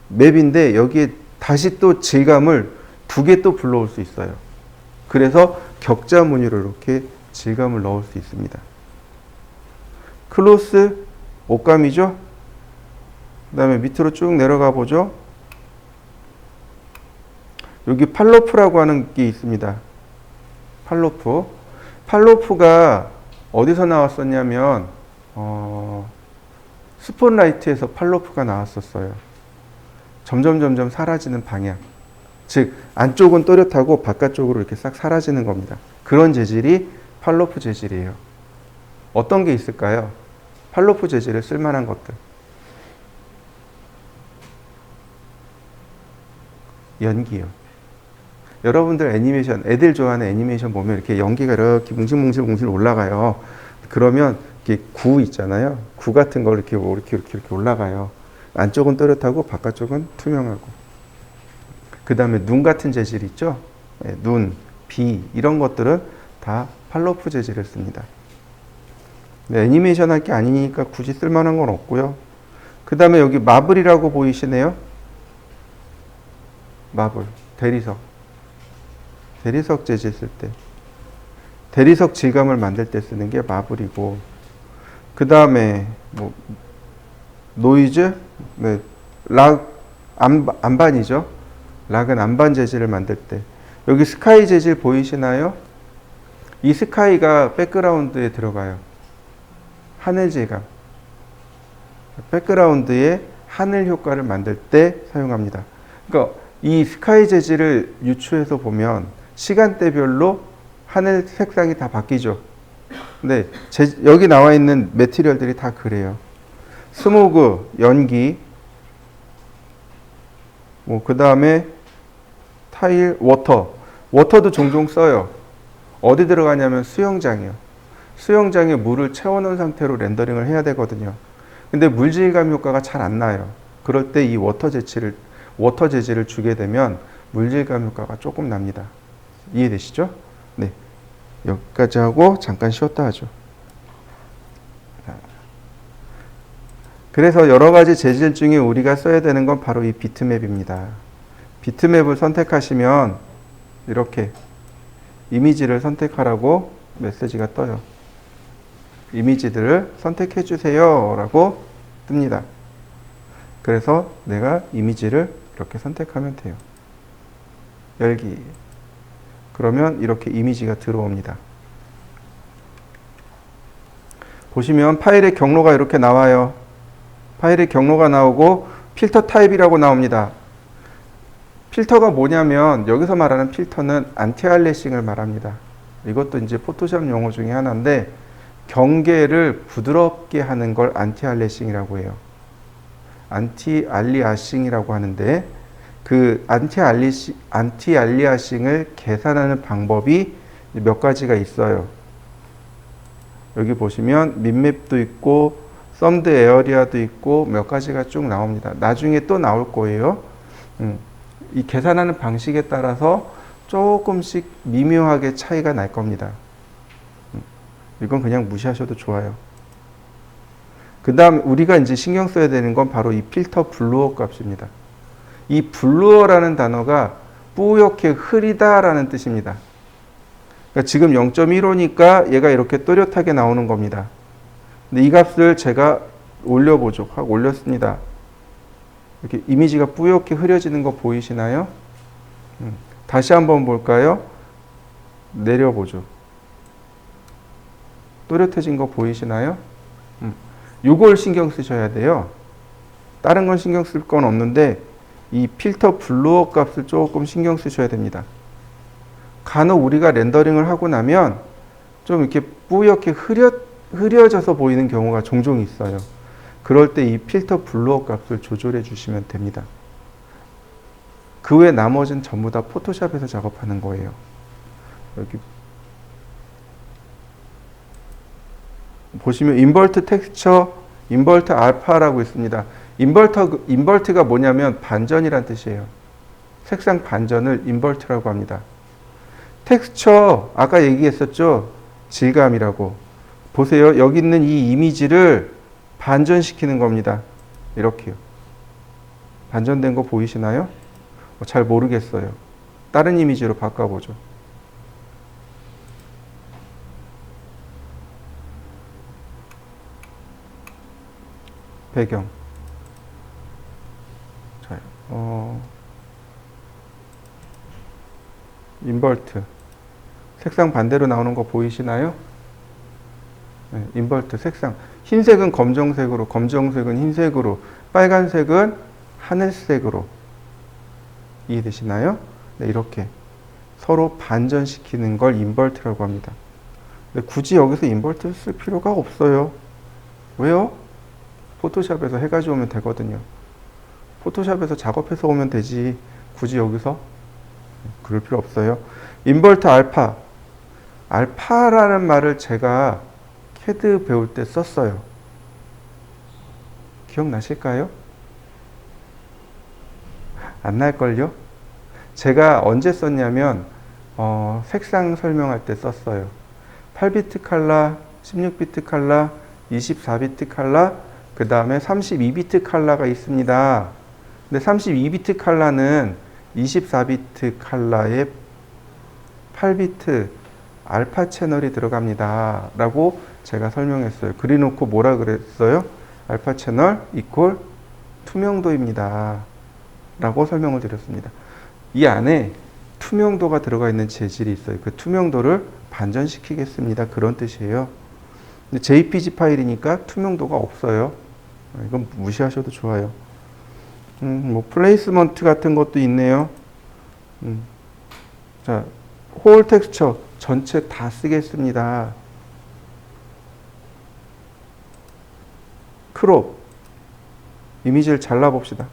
맵인데 여기에 다시 또 질감을 2개 또 불러올 수 있어요. 그래서 격자 무늬로 이렇게 질감을 넣을 수 있습니다. 클로스, 옷감이죠. 그 다음에 밑으로 쭉 내려가 보죠. 여기 팔로프라고 하는 게 있습니다. 팔로프가 어디서 나왔었냐면 스포트라이트에서 팔로프가 나왔었어요. 점점 사라지는 방향. 즉 안쪽은 또렷하고 바깥쪽으로 이렇게 싹 사라지는 겁니다. 그런 재질이 팔로프 재질이에요. 어떤 게 있을까요? 팔로프 재질에 쓸만한 것들. 연기요. 여러분들 애니메이션, 애들 좋아하는 애니메이션 보면 이렇게 연기가 이렇게 뭉실뭉실 올라가요. 그러면 이렇게 구 있잖아요. 구 같은 걸 이렇게 올라가요. 안쪽은 또렷하고 바깥쪽은 투명하고. 그 다음에 눈 같은 재질 있죠? 눈, 비 이런 것들은 다 팔로프 재질을 씁니다. 애니메이션 할 게 아니니까 굳이 쓸만한 건 없고요. 그 다음에 여기 마블이라고 보이시네요. 마블, 대리석 재질 쓸 때, 대리석 질감을 만들 때 쓰는 게 마블이고, 그 다음에 뭐 노이즈, 락, 안반이죠. 락은 안반 재질을 만들 때. 여기 스카이 재질 보이시나요? 이 스카이가 백그라운드에 들어가요. 하늘 질감. 백그라운드에 하늘 효과를 만들 때 사용합니다. 그러니까 이 스카이 재질을 유추해서 보면 시간대별로 하늘 색상이 다 바뀌죠. 근데 여기 나와 있는 매티리얼들이 다 그래요. 스모그, 연기, 그 다음에 타일, 워터도 종종 써요. 어디 들어가냐면 수영장이요. 수영장에 물을 채워놓은 상태로 렌더링을 해야 되거든요. 근데 물질감 효과가 잘 안 나요. 그럴 때 이 워터 재질을 주게 되면 물질감 효과가 조금 납니다. 이해되시죠? 네. 여기까지 하고 잠깐 쉬었다 하죠. 그래서 여러 가지 재질 중에 우리가 써야 되는 건 바로 이 비트맵입니다. 비트맵을 선택하시면 이렇게 이미지를 선택하라고 메시지가 떠요. 이미지들을 선택해 주세요 라고 뜹니다. 그래서 내가 이미지를 이렇게 선택하면 돼요. 열기. 그러면 이렇게 이미지가 들어옵니다. 보시면 파일의 경로가 이렇게 나와요. 파일의 경로가 나오고 필터 타입이라고 나옵니다. 필터가 뭐냐면 여기서 말하는 필터는 안티알래싱을 말합니다. 이것도 이제 포토샵 용어 중에 하나인데 경계를 부드럽게 하는 걸 안티알래싱이라고 해요. 안티알리아싱이라고 하는데 그 안티알리아싱을 계산하는 방법이 몇 가지가 있어요. 여기 보시면 민맵도 있고 썸드 에어리아도 있고 몇 가지가 쭉 나옵니다. 나중에 또 나올 거예요. 이 계산하는 방식에 따라서 조금씩 미묘하게 차이가 날 겁니다. 이건 그냥 무시하셔도 좋아요. 그 다음 우리가 이제 신경 써야 되는 건 바로 이 필터 블루어 값입니다. 이 블루어라는 단어가 뿌옇게 흐리다라는 뜻입니다. 그러니까 지금 0.15니까 얘가 이렇게 또렷하게 나오는 겁니다. 근데 이 값을 제가 올려보죠. 하고 올렸습니다. 이렇게 이미지가 뿌옇게 흐려지는 거 보이시나요? 다시 한번 볼까요? 내려보죠. 또렷해진 거 보이시나요? 요걸 신경 쓰셔야 돼요. 다른 건 신경 쓸 건 없는데 이 필터 블루어 값을 조금 신경 쓰셔야 됩니다. 간혹 우리가 렌더링을 하고 나면 좀 이렇게 뿌옇게 흐려져서 보이는 경우가 종종 있어요. 그럴 때 이 필터 블루어 값을 조절해 주시면 됩니다. 그 외 나머지는 전부 다 포토샵에서 작업하는 거예요. 여기 보시면 인버트 텍스처, 인버트 알파라고 있습니다. 인버트가 뭐냐면 반전이란 뜻이에요. 색상 반전을 인버트라고 합니다. 텍스처 아까 얘기했었죠. 질감이라고. 보세요. 여기 있는 이 이미지를 반전시키는 겁니다. 이렇게요. 반전된 거 보이시나요? 잘 모르겠어요. 다른 이미지로 바꿔보죠. 배경. 자, 인버트. 색상 반대로 나오는 거 보이시나요? 네, 인버트 색상. 흰색은 검정색으로, 검정색은 흰색으로, 빨간색은 하늘색으로. 이해되시나요? 네, 이렇게 서로 반전시키는 걸 인버트라고 합니다. 근데 굳이 여기서 인버트를 쓸 필요가 없어요. 왜요? 포토샵에서 해가지고 오면 되거든요. 포토샵에서 작업해서 오면 되지. 굳이 여기서 그럴 필요 없어요. 인버트 알파. 알파라는 말을 제가 캐드 배울 때 썼어요. 기억나실까요? 안 날걸요? 제가 언제 썼냐면 색상 설명할 때 썼어요. 8비트 칼라, 16비트 칼라, 24비트 칼라, 그 다음에 32비트 칼라가 있습니다. 근데 32비트 칼라는 24비트 칼라에 8비트 알파 채널이 들어갑니다. 라고 제가 설명했어요. 그래놓고 뭐라 그랬어요? 알파 채널 이퀄 투명도입니다. 라고 설명을 드렸습니다. 이 안에 투명도가 들어가 있는 재질이 있어요. 그 투명도를 반전시키겠습니다. 그런 뜻이에요. 근데 JPG 파일이니까 투명도가 없어요. 이건 무시하셔도 좋아요. 뭐 플레이스먼트 같은 것도 있네요. 자, 홀 텍스처 전체 다 쓰겠습니다. 크롭. 이미지를 잘라봅시다.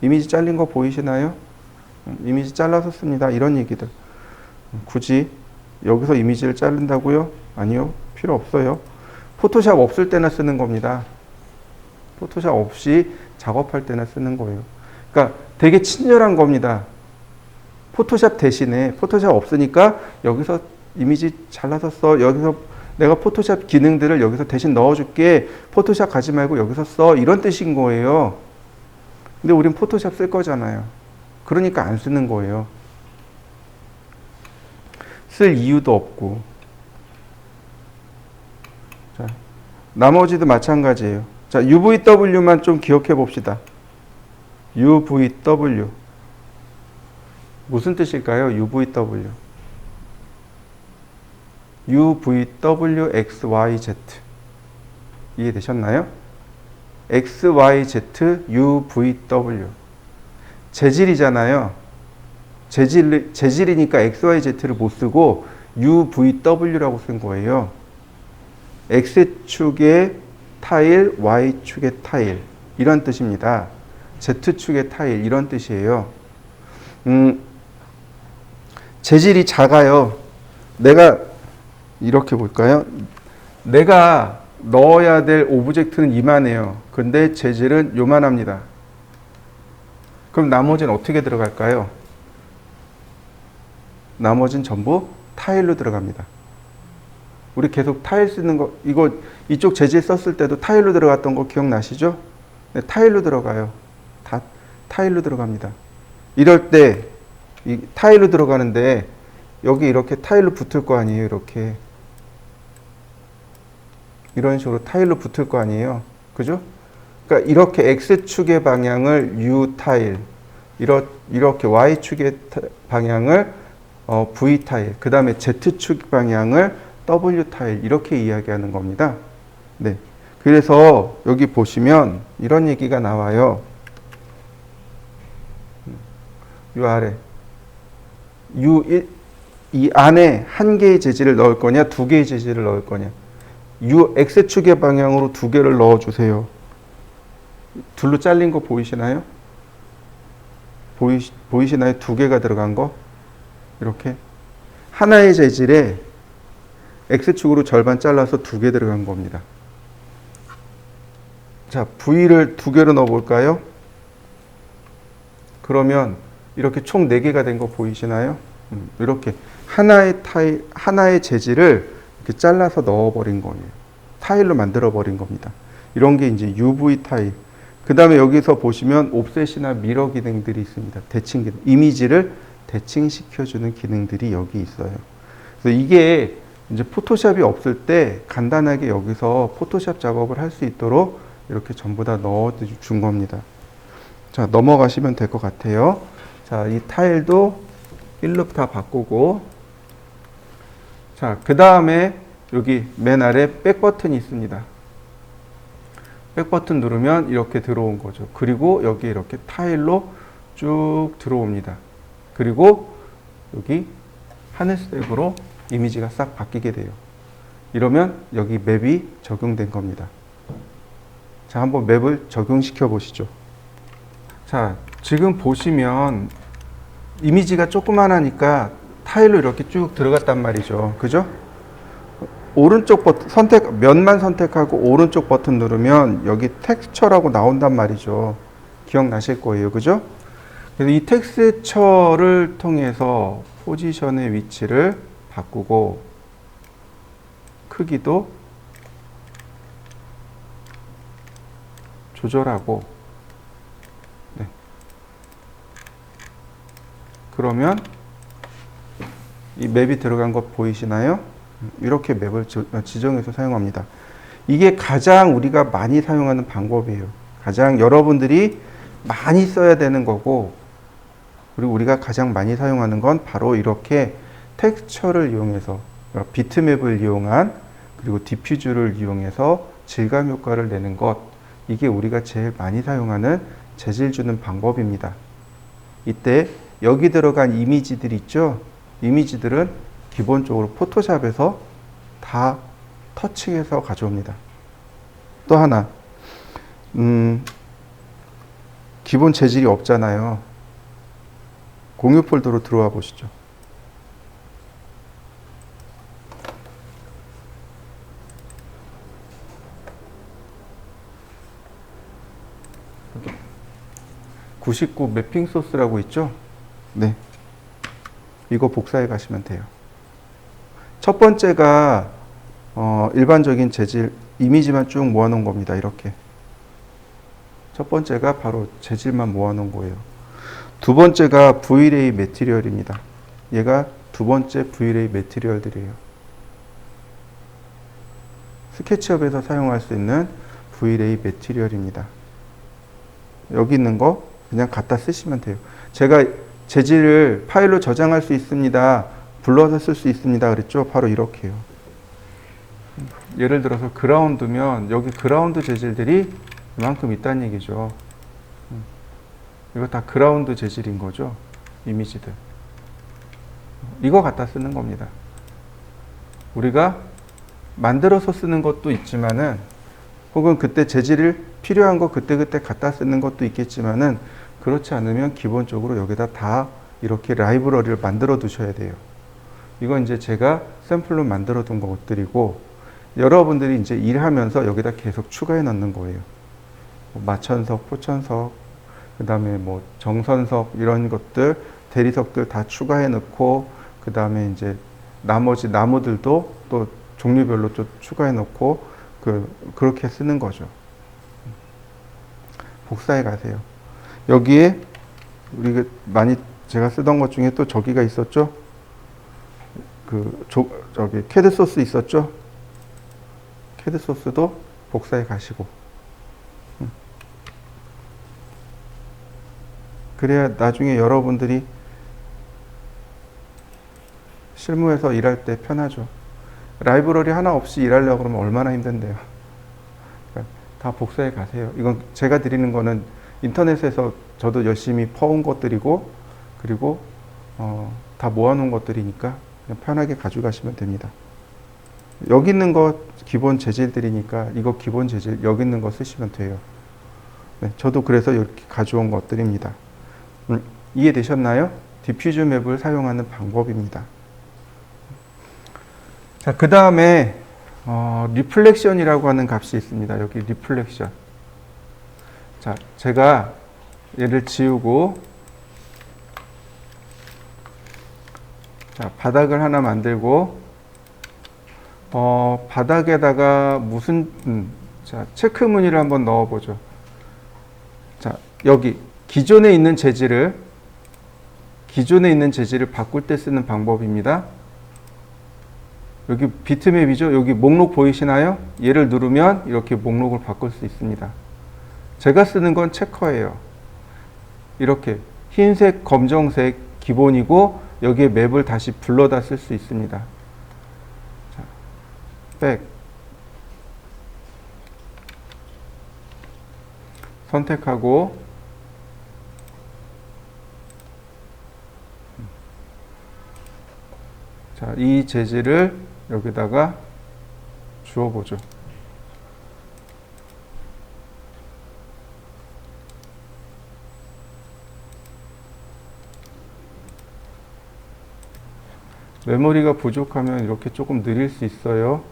이미지 잘린 거 보이시나요? 이미지 잘라서 씁니다. 이런 얘기들. 굳이 여기서 이미지를 자른다고요? 아니요. 필요 없어요. 포토샵 없을 때나 쓰는 겁니다. 포토샵 없이 작업할 때나 쓰는 거예요. 그러니까 되게 친절한 겁니다. 포토샵 대신에 포토샵 없으니까 여기서 이미지 잘라서 써. 여기서 내가 포토샵 기능들을 여기서 대신 넣어줄게. 포토샵 가지 말고 여기서 써. 이런 뜻인 거예요. 근데 우린 포토샵 쓸 거잖아요. 그러니까 안 쓰는 거예요. 쓸 이유도 없고. 자, 나머지도 마찬가지예요. 자, UVW만 좀 기억해 봅시다. UVW. 무슨 뜻일까요? UVW. UVW XYZ. 이해되셨나요? XYZ UVW. 재질이잖아요. 재질이니까 XYZ를 못 쓰고 UVW라고 쓴 거예요. X축의 타일, Y축의 타일. 이런 뜻입니다. Z축의 타일. 이런 뜻이에요. 재질이 작아요. 내가 이렇게 볼까요? 내가 넣어야 될 오브젝트는 이만해요. 근데 재질은 요만합니다. 그럼 나머지는 어떻게 들어갈까요? 나머지는 전부 타일로 들어갑니다. 우리 계속 타일 쓰는 거, 이쪽 재질 썼을 때도 타일로 들어갔던 거 기억나시죠? 네, 타일로 들어가요. 다 타일로 들어갑니다. 이럴 때, 이 타일로 들어가는데, 여기 이렇게 타일로 붙을 거 아니에요, 이렇게. 이런 식으로 타일로 붙을 거 아니에요. 그죠? 그러니까 이렇게 X축의 방향을 U 타일, 이렇게 Y축의 방향을 V 타일, 그 다음에 Z축 방향을 W 타일, 이렇게 이야기하는 겁니다. 네. 그래서 여기 보시면 이런 얘기가 나와요. 이 아래. 이 안에 한 개의 재질을 넣을 거냐, 두 개의 재질을 넣을 거냐. X축의 방향으로 두 개를 넣어주세요. 둘로 잘린 거 보이시나요? 보이시나요? 두 개가 들어간 거? 이렇게. 하나의 재질에 X축으로 절반 잘라서 두 개 들어간 겁니다. 자, V를 두 개로 넣어볼까요? 그러면 이렇게 총 4개가 된 거 보이시나요? 이렇게 하나의 재질을 이렇게 잘라서 넣어버린 거예요. 타일로 만들어버린 겁니다. 이런 게 이제 UV 타일. 그 다음에 여기서 보시면 옵셋이나 미러 기능들이 있습니다. 대칭 기능. 이미지를 대칭시켜주는 기능들이 여기 있어요. 그래서 이게 이제 포토샵이 없을 때 간단하게 여기서 포토샵 작업을 할 수 있도록 이렇게 전부 다 넣어준 겁니다. 자, 넘어가시면 될 것 같아요. 자, 이 타일도 1룹 다 바꾸고. 자, 그 다음에 여기 맨 아래 백 버튼이 있습니다. 백 버튼 누르면 이렇게 들어온 거죠. 그리고 여기 이렇게 타일로 쭉 들어옵니다. 그리고 여기 하늘색으로 이미지가 싹 바뀌게 돼요. 이러면 여기 맵이 적용된 겁니다. 자, 한번 맵을 적용시켜 보시죠. 자, 지금 보시면 이미지가 조그만하니까 타일로 이렇게 쭉 들어갔단 말이죠. 그죠? 오른쪽 버튼 면만 선택하고 오른쪽 버튼 누르면 여기 텍스처라고 나온단 말이죠. 기억나실 거예요. 그죠? 그래서 이 텍스처를 통해서 포지션의 위치를 바꾸고 크기도 조절하고, 네. 그러면 이 맵이 들어간 것 보이시나요? 이렇게 맵을 지정해서 사용합니다. 이게 가장 우리가 많이 사용하는 방법이에요. 가장 여러분들이 많이 써야 되는 거고, 그리고 우리가 가장 많이 사용하는 건 바로 이렇게 텍스처를 이용해서, 비트맵을 이용한, 그리고 디퓨즈를 이용해서 질감 효과를 내는 것, 이게 우리가 제일 많이 사용하는 재질 주는 방법입니다. 이때 여기 들어간 이미지들 있죠? 이미지들은 기본적으로 포토샵에서 다 터칭해서 가져옵니다. 또 하나, 기본 재질이 없잖아요. 공유 폴더로 들어와 보시죠. 99 매핑 소스라고 있죠? 네. 이거 복사해 가시면 돼요. 첫 번째가 일반적인 재질 이미지만 쭉 모아놓은 겁니다. 이렇게. 첫 번째가 바로 재질만 모아놓은 거예요. 두 번째가 V-ray 매티리얼입니다. 얘가 두 번째 V-ray 매티리얼들이에요. 스케치업에서 사용할 수 있는 V-ray 매티리얼입니다. 여기 있는 거 그냥 갖다 쓰시면 돼요. 제가 재질을 파일로 저장할 수 있습니다. 불러서 쓸 수 있습니다. 그랬죠? 바로 이렇게요. 예를 들어서 그라운드면 여기 그라운드 재질들이 이만큼 있다는 얘기죠. 이거 다 그라운드 재질인 거죠. 이미지들. 이거 갖다 쓰는 겁니다. 우리가 만들어서 쓰는 것도 있지만은 혹은 그때 재질을 필요한 거 그때그때 갖다 쓰는 것도 있겠지만은 그렇지 않으면 기본적으로 여기다 다 이렇게 라이브러리를 만들어 두셔야 돼요. 이건 이제 제가 샘플로 만들어 둔 것들이고 여러분들이 이제 일하면서 여기다 계속 추가해 넣는 거예요. 마천석, 포천석, 그 다음에 뭐 정선석 이런 것들, 대리석들 다 추가해 넣고 그 다음에 이제 나머지 나무들도 또 종류별로 좀 추가해 놓고 그렇게 쓰는 거죠. 복사해 가세요. 여기에 우리가 많이 제가 쓰던 것 중에 또 저기가 있었죠. 저기 캐드 소스 있었죠. 캐드 소스도 복사해 가시고. 그래야 나중에 여러분들이 실무에서 일할 때 편하죠. 라이브러리 하나 없이 일하려고 그러면 얼마나 힘든데요. 그러니까 다 복사해 가세요. 이건 제가 드리는 거는 인터넷에서 저도 열심히 퍼온 것들이고 그리고 다 모아놓은 것들이니까 그냥 편하게 가져가시면 됩니다. 여기 있는 거 기본 재질들이니까 이거 기본 재질 여기 있는 거 쓰시면 돼요. 네, 저도 그래서 이렇게 가져온 것들입니다. 이해되셨나요? 디퓨즈 맵을 사용하는 방법입니다. 자, 그 다음에 리플렉션이라고 하는 값이 있습니다. 여기 리플렉션. 자, 제가 얘를 지우고 자, 바닥을 하나 만들고 바닥에다가 무슨 자, 체크 무늬를 한번 넣어 보죠. 자, 여기 기존에 있는 재질을 바꿀 때 쓰는 방법입니다. 여기 비트맵이죠. 여기 목록 보이시나요? 얘를 누르면 이렇게 목록을 바꿀 수 있습니다. 제가 쓰는 건 체커예요. 이렇게 흰색, 검정색 기본이고 여기에 맵을 다시 불러다 쓸 수 있습니다. 자, 백 선택하고 자, 이 재질을 여기다가 주어보죠. 메모리가 부족하면 이렇게 조금 느릴 수 있어요.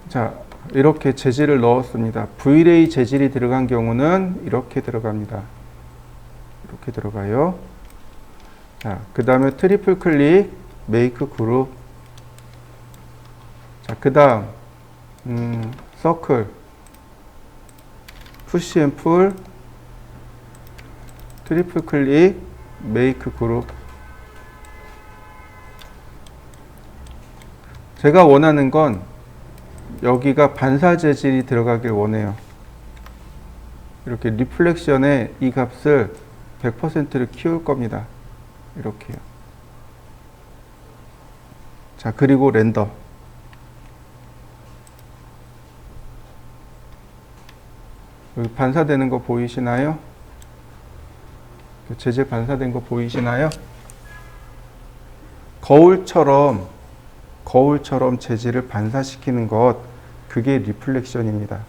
자, 이렇게 재질을 넣었습니다. V-ray 재질이 들어간 경우는 이렇게 들어갑니다. 이렇게 들어가요. 자, 그 다음에 트리플 클릭, 메이크 그룹. 자, 그 다음, 서클, 푸시 앤 풀, 트리플 클릭, 메이크 그룹. 제가 원하는 건 여기가 반사 재질이 들어가길 원해요. 이렇게 리플렉션에 이 값을 100%를 키울 겁니다. 이렇게요. 자, 그리고 렌더. 여기 반사되는 거 보이시나요? 재질 반사된 거 보이시나요? 거울처럼 재질을 반사시키는 것, 그게 리플렉션입니다.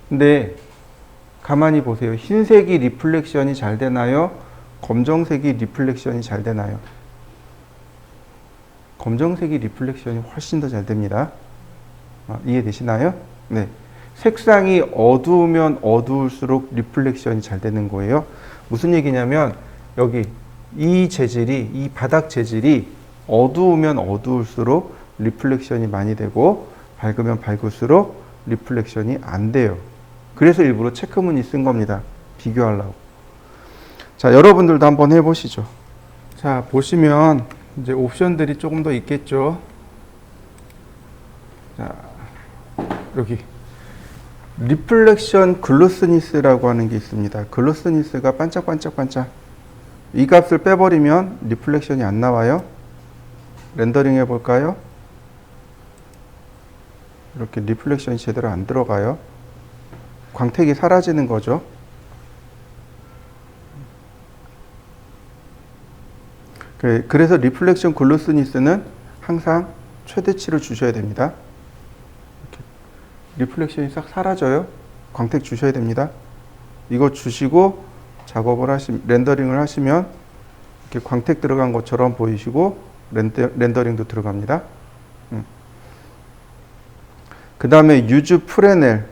근데 가만히 보세요. 흰색이 리플렉션이 잘 되나요? 검정색이 리플렉션이 잘 되나요? 검정색이 리플렉션이 훨씬 더 잘 됩니다. 이해되시나요? 네. 색상이 어두우면 어두울수록 리플렉션이 잘 되는 거예요. 무슨 얘기냐면 여기 이 재질이, 이 바닥 재질이 어두우면 어두울수록 리플렉션이 많이 되고 밝으면 밝을수록 리플렉션이 안 돼요. 그래서 일부러 체크무늬 쓴 겁니다. 비교하려고. 자, 여러분들도 한번 해보시죠. 자, 보시면 이제 옵션들이 조금 더 있겠죠. 자, 여기 리플렉션 글로스니스라고 하는 게 있습니다. 글로스니스가 반짝반짝반짝. 이 값을 빼버리면 리플렉션이 안 나와요. 렌더링 해볼까요? 이렇게 리플렉션이 제대로 안 들어가요. 광택이 사라지는 거죠. 그래서 리플렉션 글로스니스는 항상 최대치를 주셔야 됩니다. 이렇게 리플렉션이 싹 사라져요. 광택 주셔야 됩니다. 이거 주시고 작업을 렌더링을 하시면 이렇게 광택 들어간 것처럼 보이시고 렌더링도 들어갑니다. 그 다음에 유즈 프레넬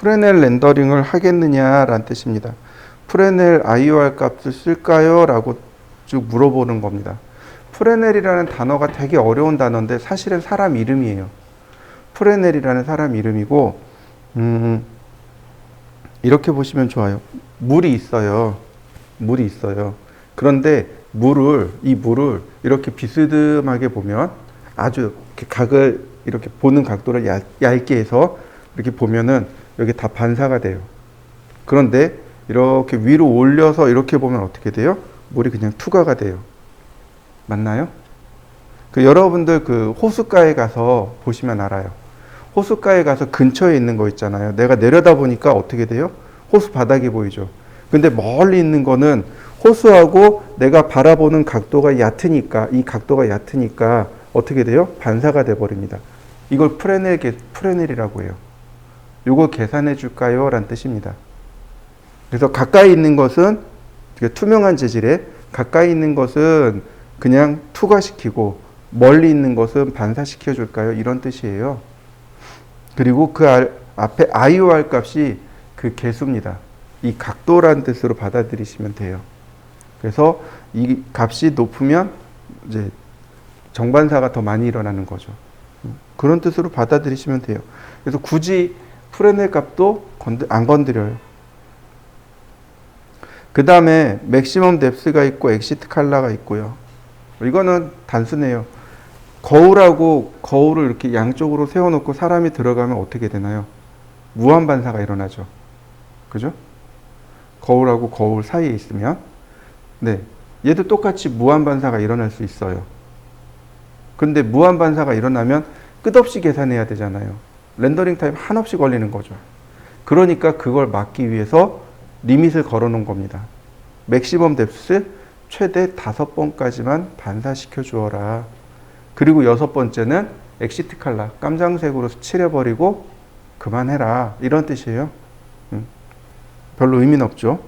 렌더링을 하겠느냐라는 뜻입니다. 프레넬 IOR 값을 쓸까요? 라고 쭉 물어보는 겁니다. 프레넬이라는 단어가 되게 어려운 단어인데 사실은 사람 이름이에요. 프레넬이라는 사람 이름이고 이렇게 보시면 좋아요. 물이 있어요. 그런데 이 물을 이렇게 비스듬하게 보면 아주 이렇게 각을 이렇게 보는 각도를 얇게 해서 이렇게 보면은 여기 다 반사가 돼요. 그런데 이렇게 위로 올려서 이렇게 보면 어떻게 돼요? 물이 그냥 투과가 돼요. 맞나요? 여러분들 호숫가에 가서 보시면 알아요. 호숫가에 가서 근처에 있는 거 있잖아요. 내가 내려다 보니까 어떻게 돼요? 호수 바닥이 보이죠. 근데 멀리 있는 거는 호수하고 내가 바라보는 각도가 얕으니까, 이 각도가 얕으니까 어떻게 돼요? 반사가 돼 버립니다. 이걸 프레넬이라고 해요. 이거 계산해 줄까요? 라는 뜻입니다. 그래서 가까이 있는 것은 투명한 재질에, 가까이 있는 것은 그냥 투과시키고 멀리 있는 것은 반사시켜 줄까요? 이런 뜻이에요. 그리고 그 앞에 IOR 값이 그 개수입니다. 이 각도라는 뜻으로 받아들이시면 돼요. 그래서 이 값이 높으면 이제 정반사가 더 많이 일어나는 거죠. 그런 뜻으로 받아들이시면 돼요. 그래서 굳이 프레넬 값도 안 건드려요. 그 다음에 맥시멈 뎁스가 있고 엑시트 칼라가 있고요. 이거는 단순해요. 거울하고 거울을 이렇게 양쪽으로 세워놓고 사람이 들어가면 어떻게 되나요? 무한 반사가 일어나죠. 그죠? 거울하고 거울 사이에 있으면. 네. 얘도 똑같이 무한 반사가 일어날 수 있어요. 근데 무한 반사가 일어나면 끝없이 계산해야 되잖아요. 렌더링 타임 한없이 걸리는 거죠. 그러니까 그걸 막기 위해서 리밋을 걸어 놓은 겁니다. 맥시멈 뎁스 최대 5번까지만 반사시켜 주어라. 그리고 6번째는 엑시트 칼라, 깜장색으로 칠해버리고 그만해라. 이런 뜻이에요. 별로 의미는 없죠.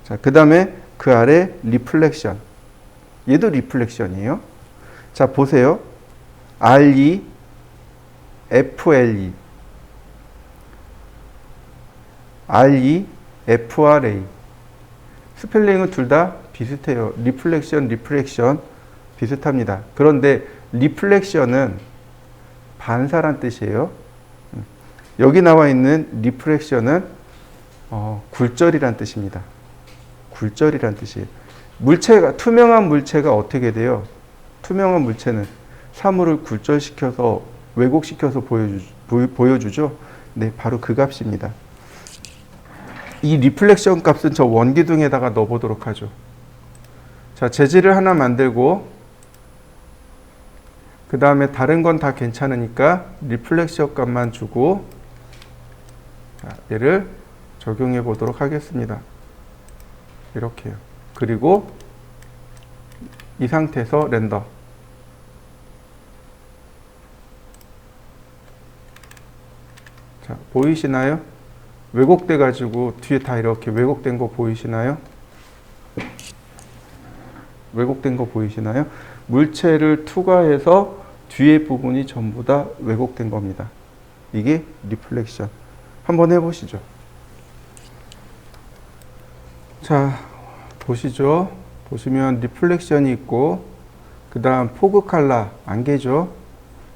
자, 그 다음에 그 아래 리플렉션. 얘도 리플렉션이에요. 자, 보세요. RE, FLE, RE, FRA. 스펠링은 둘 다 비슷해요. 리플렉션, 리프렉션 비슷합니다. 그런데 리플렉션은 반사란 뜻이에요. 여기 나와 있는 리프렉션은 굴절이란 뜻입니다. 굴절이란 뜻이에요. 투명한 물체가 어떻게 돼요? 투명한 물체는 사물을 굴절시켜서 왜곡시켜서 보여주죠. 네, 바로 그 값입니다. 이 리플렉션 값은 저 원기둥에다가 넣어보도록 하죠. 자, 재질을 하나 만들고 그 다음에 다른 건 다 괜찮으니까 리플렉션 값만 주고 자, 얘를 적용해 보도록 하겠습니다. 이렇게요. 그리고 이 상태에서 렌더. 자, 보이시나요? 왜곡돼 가지고 뒤에 다 이렇게 왜곡된 거 보이시나요? 왜곡된 거 보이시나요? 물체를 투과해서 뒤에 부분이 전부 다 왜곡된 겁니다. 이게 리플렉션. 한번 해보시죠. 자, 보시죠. 보시면 리플렉션이 있고 그 다음 포그 칼라 안개죠.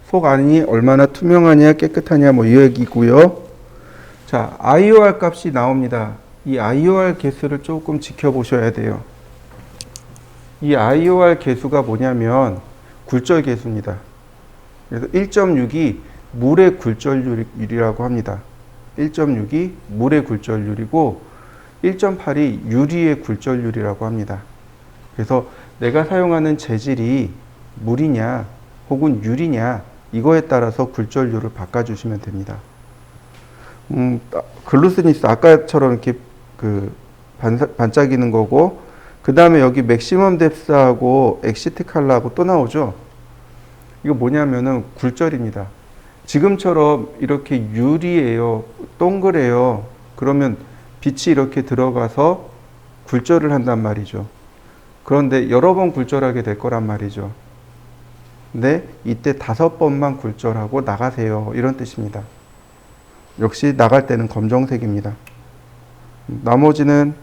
속 안이 얼마나 투명하냐 깨끗하냐 뭐 이 얘기고요. 자, IOR 값이 나옵니다. 이 IOR 개수를 조금 지켜보셔야 돼요. 이 IOR 개수가 뭐냐면 굴절 개수입니다. 그래서 1.6이 물의 굴절율이라고 합니다. 1.6이 물의 굴절율이고 1.8이 유리의 굴절율이라고 합니다. 그래서 내가 사용하는 재질이 물이냐 혹은 유리냐 이거에 따라서 굴절율을 바꿔주시면 됩니다. 글루스니스 아까처럼 이렇게 그 반짝이는 거고 그 다음에 여기 맥시멈 뎁스하고 엑시트 칼라하고 또 나오죠. 이거 뭐냐면은 굴절입니다. 지금처럼 이렇게 유리예요, 동그래요. 그러면 빛이 이렇게 들어가서 굴절을 한단 말이죠. 그런데 여러 번 굴절하게 될 거란 말이죠. 근데 이때 5번만 굴절하고 나가세요. 이런 뜻입니다. 역시 나갈 때는 검정색입니다. 나머지는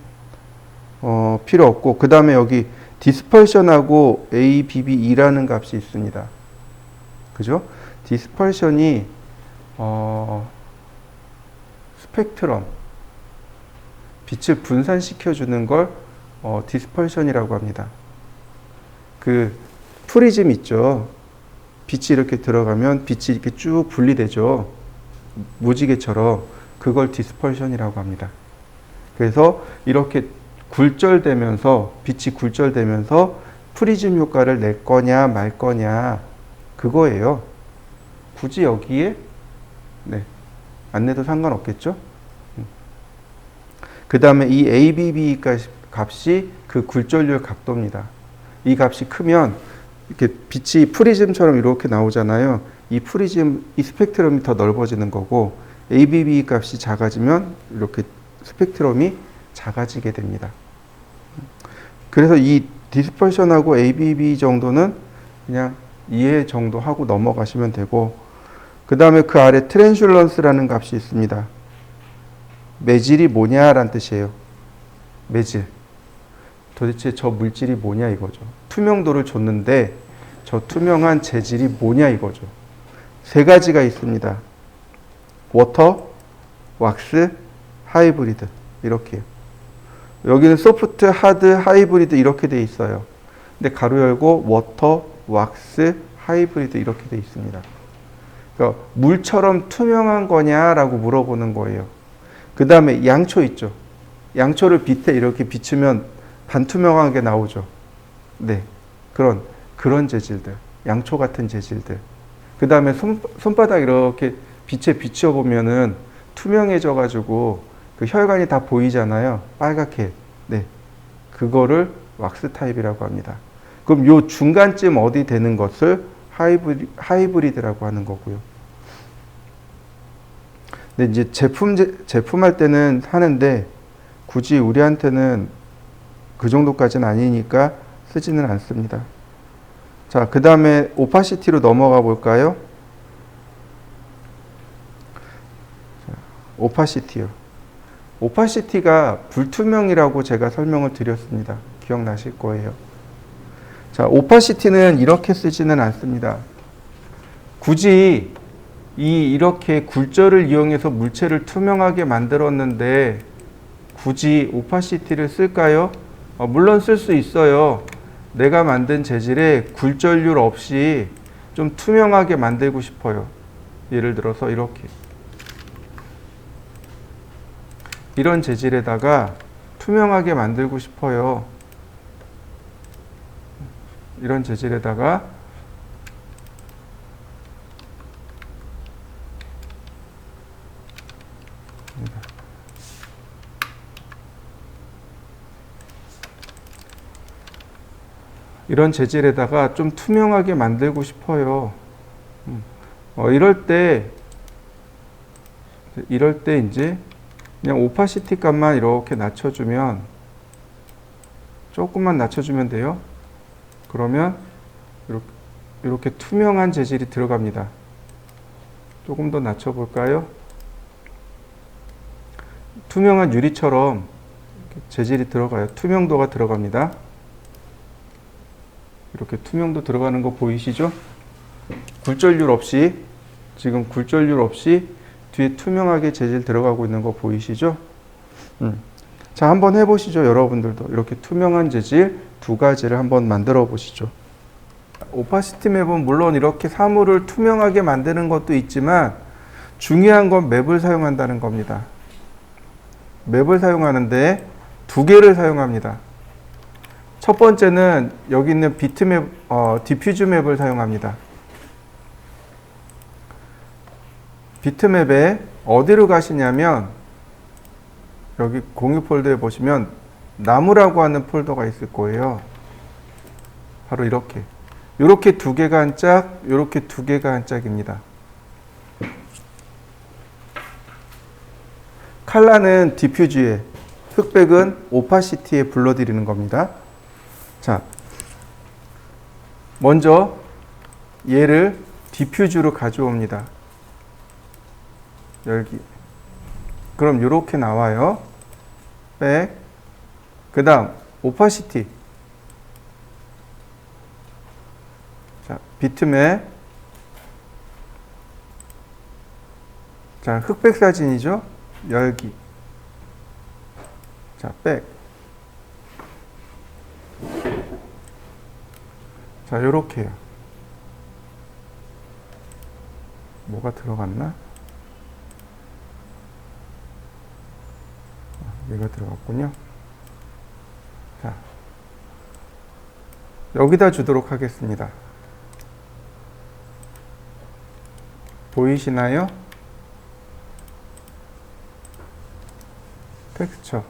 필요 없고 그 다음에 여기 디스펄션하고 ABBE라는 값이 있습니다. 그죠? 디스펄션이 스펙트럼 빛을 분산시켜 주는 걸 디스펄션이라고 합니다. 그 프리즘 있죠. 빛이 이렇게 들어가면 빛이 이렇게 쭉 분리되죠. 무지개처럼 그걸 디스펄션이라고 합니다. 그래서 이렇게 굴절되면서 빛이 굴절되면서 프리즘 효과를 낼 거냐 말 거냐 그거예요. 굳이 여기에 안 내도 상관없겠죠. 그 다음에 이 ABB 값이 그 굴절률 각도입니다. 이 값이 크면 이렇게 빛이 프리즘처럼 이렇게 나오잖아요. 이 프리즘, 이 스펙트럼이 더 넓어지는 거고 ABB 값이 작아지면 이렇게 스펙트럼이 작아지게 됩니다. 그래서 이 디스퍼션하고 ABB 정도는 그냥 이해 정도 하고 넘어가시면 되고 그 다음에 그 아래 트랜슐런스라는 값이 있습니다. 매질이 뭐냐라는 뜻이에요. 매질. 도대체 저 물질이 뭐냐 이거죠. 투명도를 줬는데 저 투명한 재질이 뭐냐 이거죠. 3가지가 있습니다. 워터, 왁스, 하이브리드 이렇게요. 여기는 소프트, 하드, 하이브리드 이렇게 돼 있어요. 근데 가로 열고 워터, 왁스, 하이브리드 이렇게 돼 있습니다. 그러니까 물처럼 투명한 거냐라고 물어보는 거예요. 그 다음에 양초 있죠. 양초를 빛에 이렇게 비추면 반투명하게 나오죠. 네, 그런 재질들, 양초 같은 재질들. 그 다음에 손바닥 이렇게 빛에 비추어 보면은 투명해져 가지고 그 혈관이 다 보이잖아요. 빨갛게. 네, 그거를 왁스 타입이라고 합니다. 그럼 요 중간쯤 어디 되는 것을 하이브리드라고 하는 거고요. 근데 이제 제품할 때는 하는데 굳이 우리한테는 그 정도까지는 아니니까 쓰지는 않습니다. 자, 그 다음에 오파시티로 넘어가 볼까요? 오파시티요. 오파시티가 불투명이라고 제가 설명을 드렸습니다. 기억나실 거예요. 자, 오파시티는 이렇게 쓰지는 않습니다. 굳이 이렇게 굴절을 이용해서 물체를 투명하게 만들었는데 굳이 오파시티를 쓸까요? 물론 쓸 수 있어요. 내가 만든 재질에 굴절률 없이 좀 투명하게 만들고 싶어요. 예를 들어서 이런 재질에다가 투명하게 만들고 싶어요. 이런 재질에다가 이런 재질에다가 좀 투명하게 만들고 싶어요. 이럴 때 이제 그냥 오파시티 값만 이렇게 낮춰주면 조금만 낮춰주면 돼요. 그러면 이렇게 투명한 재질이 들어갑니다. 조금 더 낮춰볼까요? 투명한 유리처럼 재질이 들어가요. 투명도가 들어갑니다. 이렇게 투명도 들어가는 거 보이시죠? 굴절률 없이, 지금 굴절률 없이 뒤에 투명하게 재질 들어가고 있는 거 보이시죠? 자, 한번 해보시죠. 여러분들도 이렇게 투명한 재질 두 가지를 한번 만들어 보시죠. 오파시티 맵은 물론 이렇게 사물을 투명하게 만드는 것도 있지만 중요한 건 맵을 사용한다는 겁니다. 맵을 사용하는데 두 개를 사용합니다. 첫 번째는 여기 있는 비트맵, 디퓨즈 맵을 사용합니다. 비트맵에 어디로 가시냐면 여기 공유 폴더에 보시면 나무라고 하는 폴더가 있을 거예요. 바로 이렇게 두 개가 한 짝, 이렇게 두 개가 한 짝입니다. 칼라는 디퓨즈에, 흑백은 오파시티에 불러들이는 겁니다. 자, 먼저 얘를 디퓨즈로 가져옵니다. 열기. 그럼 이렇게 나와요. 백. 그 다음 오파시티. 자, 비트맵. 자, 흑백 사진이죠. 열기. 자, 백. 자, 요렇게요. 뭐가 들어갔나? 얘가 들어갔군요. 자, 여기다 주도록 하겠습니다. 보이시나요? 텍스처.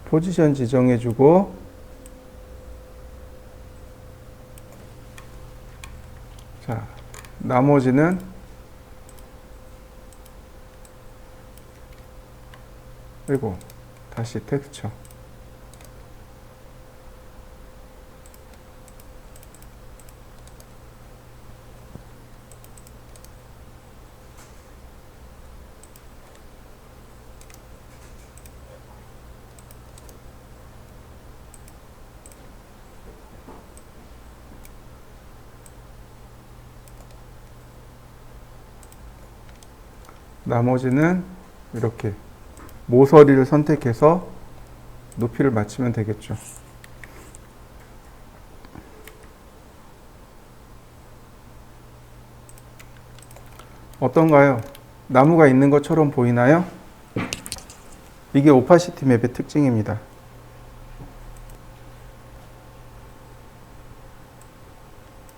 포지션 지정해주고, 자, 나머지는 그리고 다시 텍스처. 나머지는 이렇게 모서리를 선택해서 높이를 맞추면 되겠죠. 어떤가요? 나무가 있는 것처럼 보이나요? 이게 오파시티 맵의 특징입니다.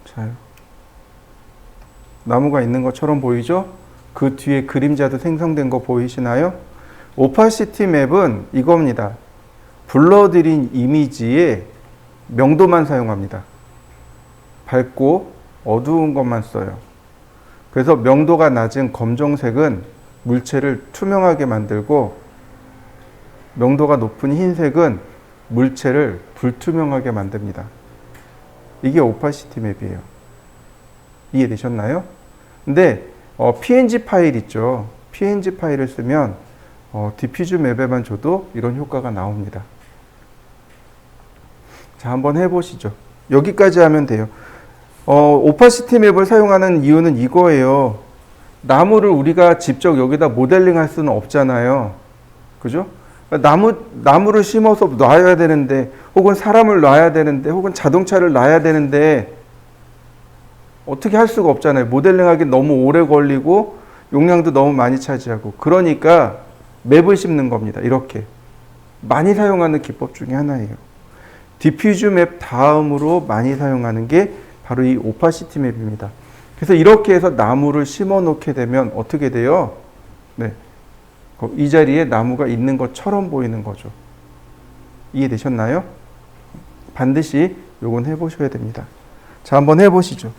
자, 나무가 있는 것처럼 보이죠? 그 뒤에 그림자도 생성된 거 보이시나요? 오파시티 맵은 이겁니다. 불러들인 이미지에 명도만 사용합니다. 밝고 어두운 것만 써요. 그래서 명도가 낮은 검정색은 물체를 투명하게 만들고, 명도가 높은 흰색은 물체를 불투명하게 만듭니다. 이게 오파시티 맵이에요. 이해되셨나요? 근데 PNG 파일 있죠. PNG 파일을 쓰면 디퓨즈 맵에만 줘도 이런 효과가 나옵니다. 자, 한번 해보시죠. 여기까지 하면 돼요. 오파시티 맵을 사용하는 이유는 이거예요. 나무를 우리가 직접 여기다 모델링 할 수는 없잖아요. 그죠? 나무를 심어서 놔야 되는데, 혹은 사람을 놔야 되는데, 혹은 자동차를 놔야 되는데, 어떻게 할 수가 없잖아요. 모델링하기 너무 오래 걸리고 용량도 너무 많이 차지하고. 그러니까 맵을 심는 겁니다. 이렇게 많이 사용하는 기법 중에 하나예요. 디퓨즈 맵 다음으로 많이 사용하는 게 바로 이 오파시티 맵입니다. 그래서 이렇게 해서 나무를 심어 놓게 되면 어떻게 돼요? 네, 이 자리에 나무가 있는 것처럼 보이는 거죠. 이해되셨나요? 반드시 요건 해보셔야 됩니다. 자, 한번 해보시죠.